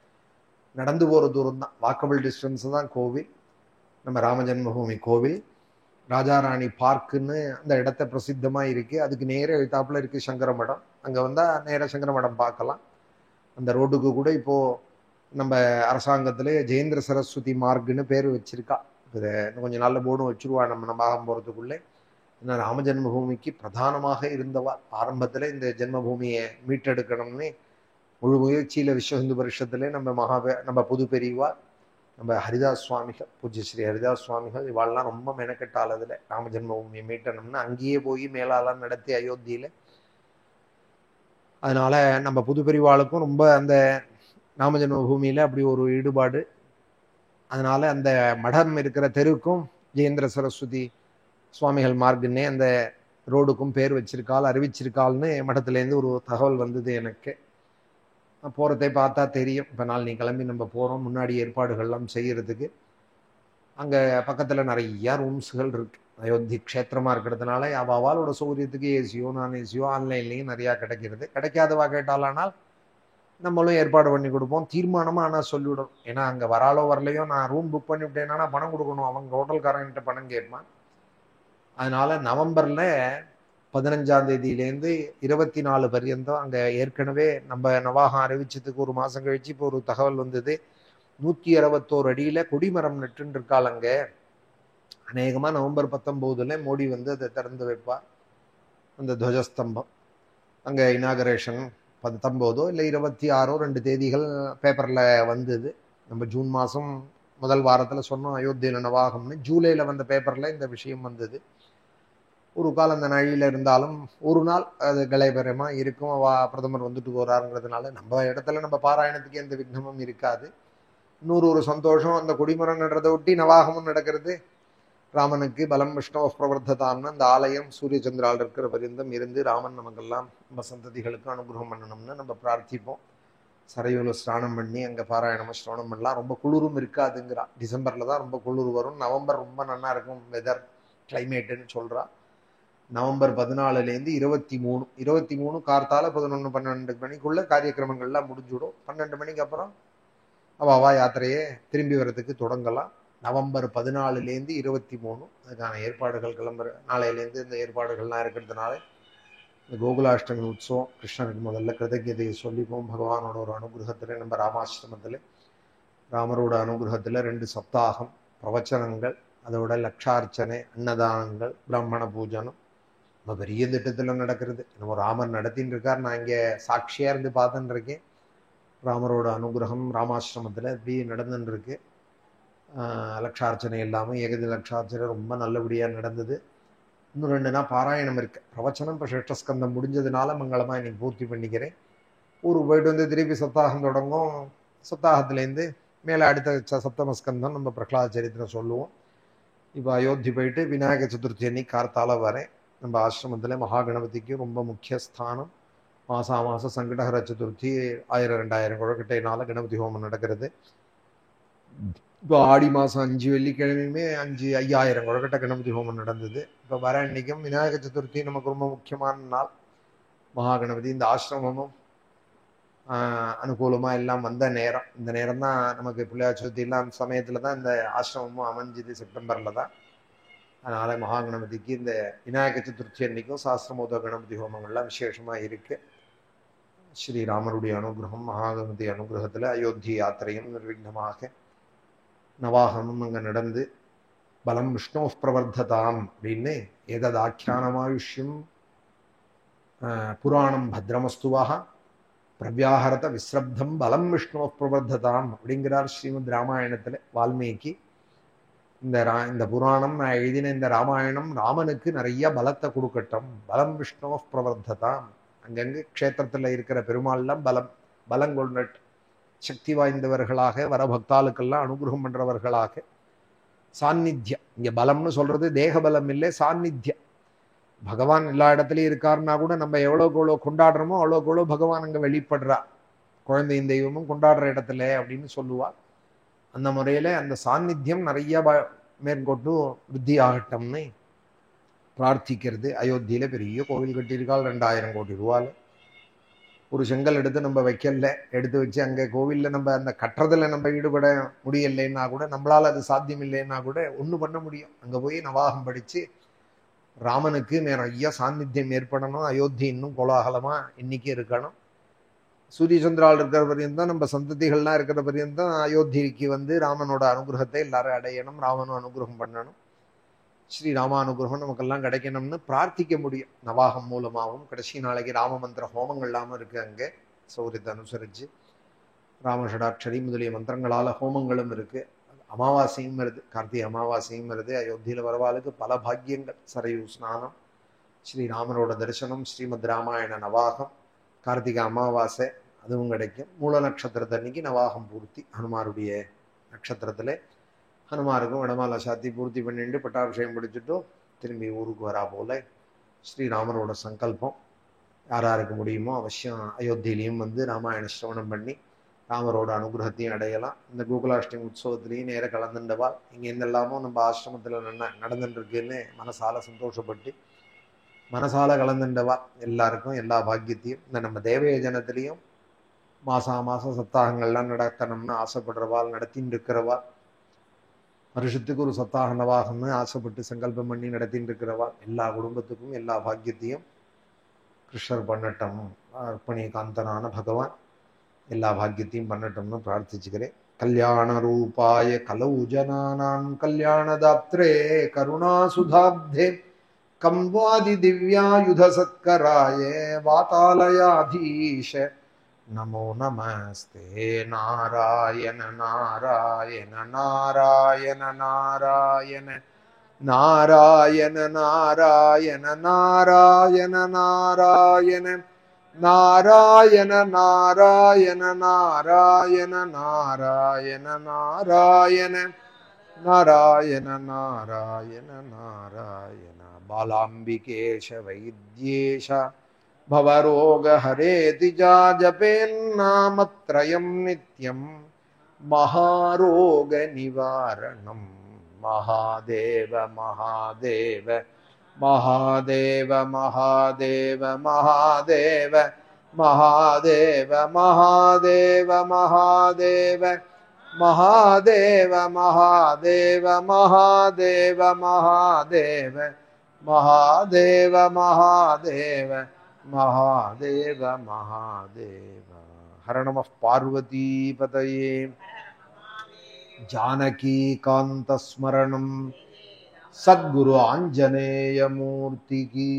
நடந்து போகிற தூரம் தான், வாக்கபிள் டிஸ்டன்ஸ் தான் கோவில். நம்ம ராமஜன்மபூமி கோவில். ராஜாராணி பார்க்குன்னு அந்த இடத்த பிரசித்தமாக இருக்குது. அதுக்கு நேர எழுத்தாப்புல இருக்குது சங்கர மடம். அங்கே வந்தால் நேர சங்கர மடம் பார்க்கலாம். அந்த ரோட்டுக்கு கூட இப்போது நம்ம அரசாங்கத்தில் ஜெயேந்திர சரஸ்வதி மார்க்குன்னு பேர் வச்சிருக்கா. இன்னும் கொஞ்சம் நல்ல போர்டும் வச்சுருவா நம்ம ஆகம் போகிறதுக்குள்ளே. ஏன்னா ராமஜன்மபூமிக்கு பிரதானமாக இருந்தவா. ஆரம்பத்தில் இந்த ஜென்மபூமியை மீட்டெடுக்கணும்னு முழு முயற்சியில் விஸ்வ ஹிந்து பரிஷத்துல நம்ம புது பெரியவா, நம்ம ஹரிதாஸ் சுவாமிகள், பூஜ்ய ஸ்ரீ ஹரிதாஸ் சுவாமிகள், இவாள்லாம் ரொம்ப மெனக்கெட்டால் அதில் ராமஜன்மபூமியை மீட்டணும்னு அங்கேயே போய் மேலாலாம் நடத்தி அயோத்தியில். அதனால நம்ம புது பெரியவாளுக்கும் ரொம்ப அந்த ராமஜன்மபூமியில் அப்படி ஒரு ஈடுபாடு. அதனால அந்த மடம் இருக்கிற தெருவுக்கும் ஜெயேந்திர சரஸ்வதி சுவாமிகள் மார்க்குன்னே அந்த ரோடுக்கும் பேர் வச்சிருக்காள், அறிவிச்சிருக்காள்னு மடத்துலேருந்து ஒரு தகவல் வந்தது எனக்கு. போகிறதை பார்த்தா தெரியும். இப்போ நாள் கிளம்பி நம்ம போகிறோம். முன்னாடி ஏற்பாடுகள்லாம் செய்கிறதுக்கு அங்கே பக்கத்தில் நிறையா ரூம்ஸுகள் இருக்குது. அயோத்தி க்ஷேத்திரமாக இருக்கிறதுனால அவளோட சௌகரியத்துக்கு ஏசியோ நான் ஏசியோ ஆன்லைன்லேயும் நிறையா கிடைக்கிறது. கிடைக்காதவா கேட்டாலானால் நம்மளும் ஏற்பாடு பண்ணி கொடுப்போம். தீர்மானமாக ஆனால் சொல்லிவிடும். ஏன்னா அங்கே வராலோ வரலையோ நான் ரூம் புக் பண்ணிவிட்டேன்னா பணம் கொடுக்கணும். அவங்க ஹோட்டல்காரங்கிட்ட பணம் கேட்பான். அதனால நவம்பரில் 15ஆம் தேதியிலேருந்து 24 பர்யந்தம் அங்க ஏற்கனவே நம்ம நவாகம் அறிவிச்சதுக்கு ஒரு மாசம் கழிச்சு இப்போ ஒரு தகவல் வந்தது. 161 அடியில கொடிமரம் நட்டுன்னு இருக்காள் அங்க. அநேகமா நவம்பர் 19 மோடி வந்து அதை திறந்து வைப்பார். அந்த துவஜஸ்தம்பம் அங்க இனாகரேஷன் 19 இல்லை 26 2 தேதிகள் பேப்பர்ல வந்தது. நம்ம ஜூன் மாசம் முதல் வாரத்துல சொன்னோம் அயோத்தியில நவாகம்னு. ஜூலைல வந்த பேப்பர்ல இந்த விஷயம் வந்தது. ஒரு காலம் அந்த நழியில இருந்தாலும் ஒரு நாள் அது கலைபரமா இருக்கும். பிரதமர் வந்துட்டு போறாருங்கிறதுனால நம்ம இடத்துல நம்ம பாராயணத்துக்கு எந்த விக்னமும் இருக்காது. இன்னொரு ஒரு சந்தோஷம், அந்த கொடிமரம் நடுறதை ஒட்டி நவாகமும் நடக்கிறது. ராமனுக்கு பலம் விஷ்ணு பிரவர்த்ததான்னு அந்த ஆலயம் சூரிய சந்திரால் இருக்கிற பரியந்தம் இருந்து ராமன் நமக்கெல்லாம் நம்ம சந்ததிகளுக்கு அனுகிரகம் பண்ணணும்னு நம்ம பிரார்த்திப்போம். சரையூல ஸ்நானம் பண்ணி அங்கே பாராயணமாக ஸ்நானம் பண்ணலாம். ரொம்ப குளிரும் இருக்காதுங்கிறா. டிசம்பரில் தான் ரொம்ப குளிர் வரும். நவம்பர் ரொம்ப நல்லா இருக்கும் வெதர் கிளைமேட்டுன்னு சொல்கிறா. நவம்பர் 14லேருந்து 23 கார்த்தால 11-12 மணிக்குள்ள காரியக்கிரமங்கள்லாம் முடிஞ்சுடும். 12 மணிக்கு அப்புறம் அவா யாத்திரையே திரும்பி வர்றதுக்கு தொடங்கலாம். நவம்பர் 14லேருந்து 23 அதுக்கான ஏற்பாடுகள் கிளம்புற நாளையிலேருந்து இந்த ஏற்பாடுகள்லாம் இருக்கிறதுனால இந்த கோகுலாஷ்டமி உற்சவம் கிருஷ்ணனுக்கு முதல்ல கிருதஜதையை சொல்லிப்போம். பகவானோட ஒரு அனுகிரகத்தில் நம்ம ராமாசிரமத்தில் ராமரோட அனுகிரகத்தில் 2 சப்தாகம் பிரவச்சனங்கள், அதோட லட்சார்ச்சனை, அன்னதானங்கள், பிராமண பூஜனம் நம்ம பெரிய திட்டத்தில் நடக்கிறது. நம்ம ராமர் நடத்தின்னு இருக்கார். நான் இங்கே சாட்சியாக இருந்து பார்த்துன்னு இருக்கேன். ராமரோட அனுகிரகம் ராமாசிரமத்தில் இப்படி நடந்துன்னு இருக்கு. லட்சார்ச்சனை இல்லாமல் ஏகதி லட்சார்ச்சனை ரொம்ப நல்லபடியாக நடந்தது. இன்னும் 2 நாள் பாராயணம் இருக்கு. பிரவச்சனம் இப்போ ஷஷ்டஸ்கந்தம் முடிஞ்சதுனால மங்களமாக இன்னைக்கு பூர்த்தி பண்ணிக்கிறேன். ஊருக்கு போயிட்டு வந்து திருப்பி சப்தாகம் தொடங்கும். சப்தாகத்துலேருந்து மேலே அடுத்த சப்தமஸ்கந்தம் நம்ம பிரகலாத சரித்திரம் சொல்லுவோம். இப்போ அயோத்தி போயிட்டு விநாயக சதுர்த்தி அன்னைக்கு கார்த்தால வரேன். நம்ம ஆசிரமத்தில் மகாகணபதிக்கு ரொம்ப முக்கிய ஸ்தானம். மாதம் சங்கடஹர சதுர்த்தி 1000-2000 குழக்கட்டையினால கணபதி ஹோமம் நடக்கிறது. இப்போ ஆடி மாதம் 5 வெள்ளிக்கிழமையுமே 5000 குழக்கட்டை கணபதி ஹோமம் நடந்தது. இப்போ வர அன்னைக்கும் விநாயக சதுர்த்தி நமக்கு ரொம்ப முக்கியமான நாள். மகாகணபதி இந்த ஆசிரமமும் அனுகூலமாக எல்லாம் வந்த நேரம். இந்த நேரம் தான் நமக்கு பிள்ளையார் சதுர்த்தி எல்லாம் சமயத்தில் தான் இந்த ஆசிரமமும் அமைஞ்சது, செப்டம்பரில் தான். அதனால் மகாகணபதிக்கு இந்த விநாயக சதுர்த்தி அன்னைக்கும் சாஸ்திரமோத கணபதி ஹோமங்கள்லாம் விசேஷமாக இருக்கு. ஸ்ரீராமருடைய அனுகிரகம், மகாகணபதி அனுகிரகத்தில் அயோத்தி யாத்திரையும் நிர்விக்னமாக நவாகமும் அங்கே நடந்து பலம் விஷ்ணு பிரவர்த்ததாம் அப்படின்னு ஏததாக்கியானமாயுஷ்யம் புராணம் பத்ரமஸ்துவாக பிரவ்யாஹரத விஸ்ரப்தம் பலம் விஷ்ணு பிரவர்த்ததாம் அப்படிங்கிறார் ஸ்ரீமத் ராமாயணத்தில் வால்மீகி. இந்த புராணம் நான் எழுதின இந்த ராமாயணம் ராமனுக்கு நிறைய பலத்தை கொடுக்கட்டும். பலம் விஷ்ணு பிரவர்த்ததாம். அங்கங்கு க்ஷேத்திரத்தில் இருக்கிற பெருமாள்லாம் பலங்கொண்டு சக்தி வாய்ந்தவர்களாக வர பக்தாளுக்கெல்லாம் அனுகிரகம் பண்றவர்களாக சாநித்தியம். இங்க பலம்னு சொல்றது தேக பலம் இல்லை, சாநித்தியம். பகவான் எல்லா இடத்துலையும் இருக்காருன்னா கூட நம்ம எவ்வளோ கொண்டாடுறோமோ அவ்வளோ பகவான் அங்கே வெளிப்படுறா. குழந்தையும் தெய்வமும் கொண்டாடுற இடத்துல அப்படின்னு சொல்லுவாள். அந்த முறையில அந்த சாநித்தியம் நிறைய மேற்கொண்டு விருத்தி ஆகட்டும்னு பிரார்த்திக்கிறது. அயோத்தியில பெரிய கோவில் கட்டியிருக்காள் 2000 கோடி ரூபாயில். ஒரு செங்கல் எடுத்து நம்ம வைக்கல, எடுத்து வச்சு அங்கே கோவிலில் நம்ம அந்த கட்டுறதுல நம்ம ஈடுபட முடியலைன்னா கூட, நம்மளால அது சாத்தியம் இல்லைன்னா கூட ஒன்று பண்ண முடியும். அங்கே போய் நவாகம் படித்து ராமனுக்கு நிறைய சாநித்தியம் ஏற்படணும். அயோத்தி இன்னும் கோலாகலமா இன்னைக்கு இருக்கணும். சூரிய சந்திரால் இருக்கிற பரியந்தான் நம்ம சந்ததிகள்லாம் இருக்கிற பரியந்தான் அயோத்திக்கு வந்து ராமனோட அனுகிரகத்தை எல்லாரும் அடையணும். ராமனும் அனுகிரகம் பண்ணணும். ஸ்ரீராம அனுகிரகம் நமக்கெல்லாம் கிடைக்கணும்னு பிரார்த்திக்க முடியும். நவாகம் மூலமாகவும் கடைசி நாளைக்கு ராம மந்திர ஹோமங்கள்லாமும் இருக்கு. அங்கே சௌரியத்தை அனுசரித்து ராமஷடாட்சரி முதலிய மந்திரங்களால் ஹோமங்களும் இருக்கு. அமாவாசையும் வருது, கார்த்திகை அமாவாசையும் வருது. அயோத்தியில் வரவாளுக்கு பல பாக்கியங்கள். சரையூ ஸ்நானம், ஸ்ரீராமனோட தரிசனம், ஸ்ரீமத் ராமாயண நவாகம், கார்த்திகை அமாவாசை அதுவும் கிடைக்கும். மூல நட்சத்திரத்தன்னைக்கு நவாகம் பூர்த்தி. ஹனுமாருடைய நட்சத்திரத்தில் ஹனுமாருக்கும் வடமாலை சாத்தி பூர்த்தி பண்ணிட்டு பட்டாபிஷேகம் பிடிச்சிட்டும் திரும்பி ஊருக்கு வரா போல ஸ்ரீராமரோட சங்கல்பம். யாராருக்கு முடியுமோ அவசியம் அயோத்தியிலையும் வந்து ராமாயண சிரவணம் பண்ணி ராமரோட அனுகிரகத்தையும் அடையலாம். இந்த கோகுலாஷ்டமி உற்சவத்திலையும் நேர கலந்துண்டவாள். இங்கே இருந்தெல்லாமோ நம்ம ஆசிரமத்தில் நடந்துட்டுருக்குன்னு மனசால சந்தோஷப்பட்டு மனசால கலந்துண்டவா எல்லாருக்கும் எல்லா பாக்கியத்தையும். இந்த நம்ம தேவயோஜனத்திலையும் மாதம் சப்தாகங்கள்லாம் நடத்தணும்னு ஆசைப்படுறவாள், நடத்தின்னு இருக்கிறவா வருஷத்துக்கு ஒரு சத்தாக நவாகம்னு ஆசைப்பட்டு சங்கல்பம் பண்ணி நடத்திட்டு இருக்கிறவா எல்லா குடும்பத்துக்கும் எல்லா பாக்கியத்தையும் கிருஷ்ணர் பண்ணட்டும். அர்ப்பணி காந்தனான பகவான் எல்லா பாக்கியத்தையும் பண்ணட்டும்னு பிரார்த்திச்சுக்கிறேன். கல்யாண ரூபாய கலௌ ஜனானாம் கல்யாணதாத்ரே கருணாசுதாப்தே கம்வாதி திவ்யாயுத சத்கராய வாதாலயாதீஷ நமோ நமஸ்தே. நாராயண நாராயண நாராயண நாராயண நாராயண நாராயண நாராயண நாராயண நாராயண நாராயண நாராயண நாராயண நாராயண நாராயண நாராயண நாராயண. பாலாம்பிகேஷ வைத்யேஷ பவரோக ஹரேதி ஜபேன்னாமத்ரயம் நித்யம் மகாரோக நிவாரணம். மகாதேவ மகாதேவ மகாதேவ மகாதேவ மகாதேவ மகாதேவ மகாதேவ மகாதேவ மகாதேவ மகாதேவ மகாதேவ மகாதேவ மகாதேவ மகாதேவ மகாதேவ மகாதேவ. ஹர நமः பார்வதி பதயே. ஜானகி காந்த ஸ்மரணம். சத்குரு ஆஞ்சநேய மூர்த்தி கி.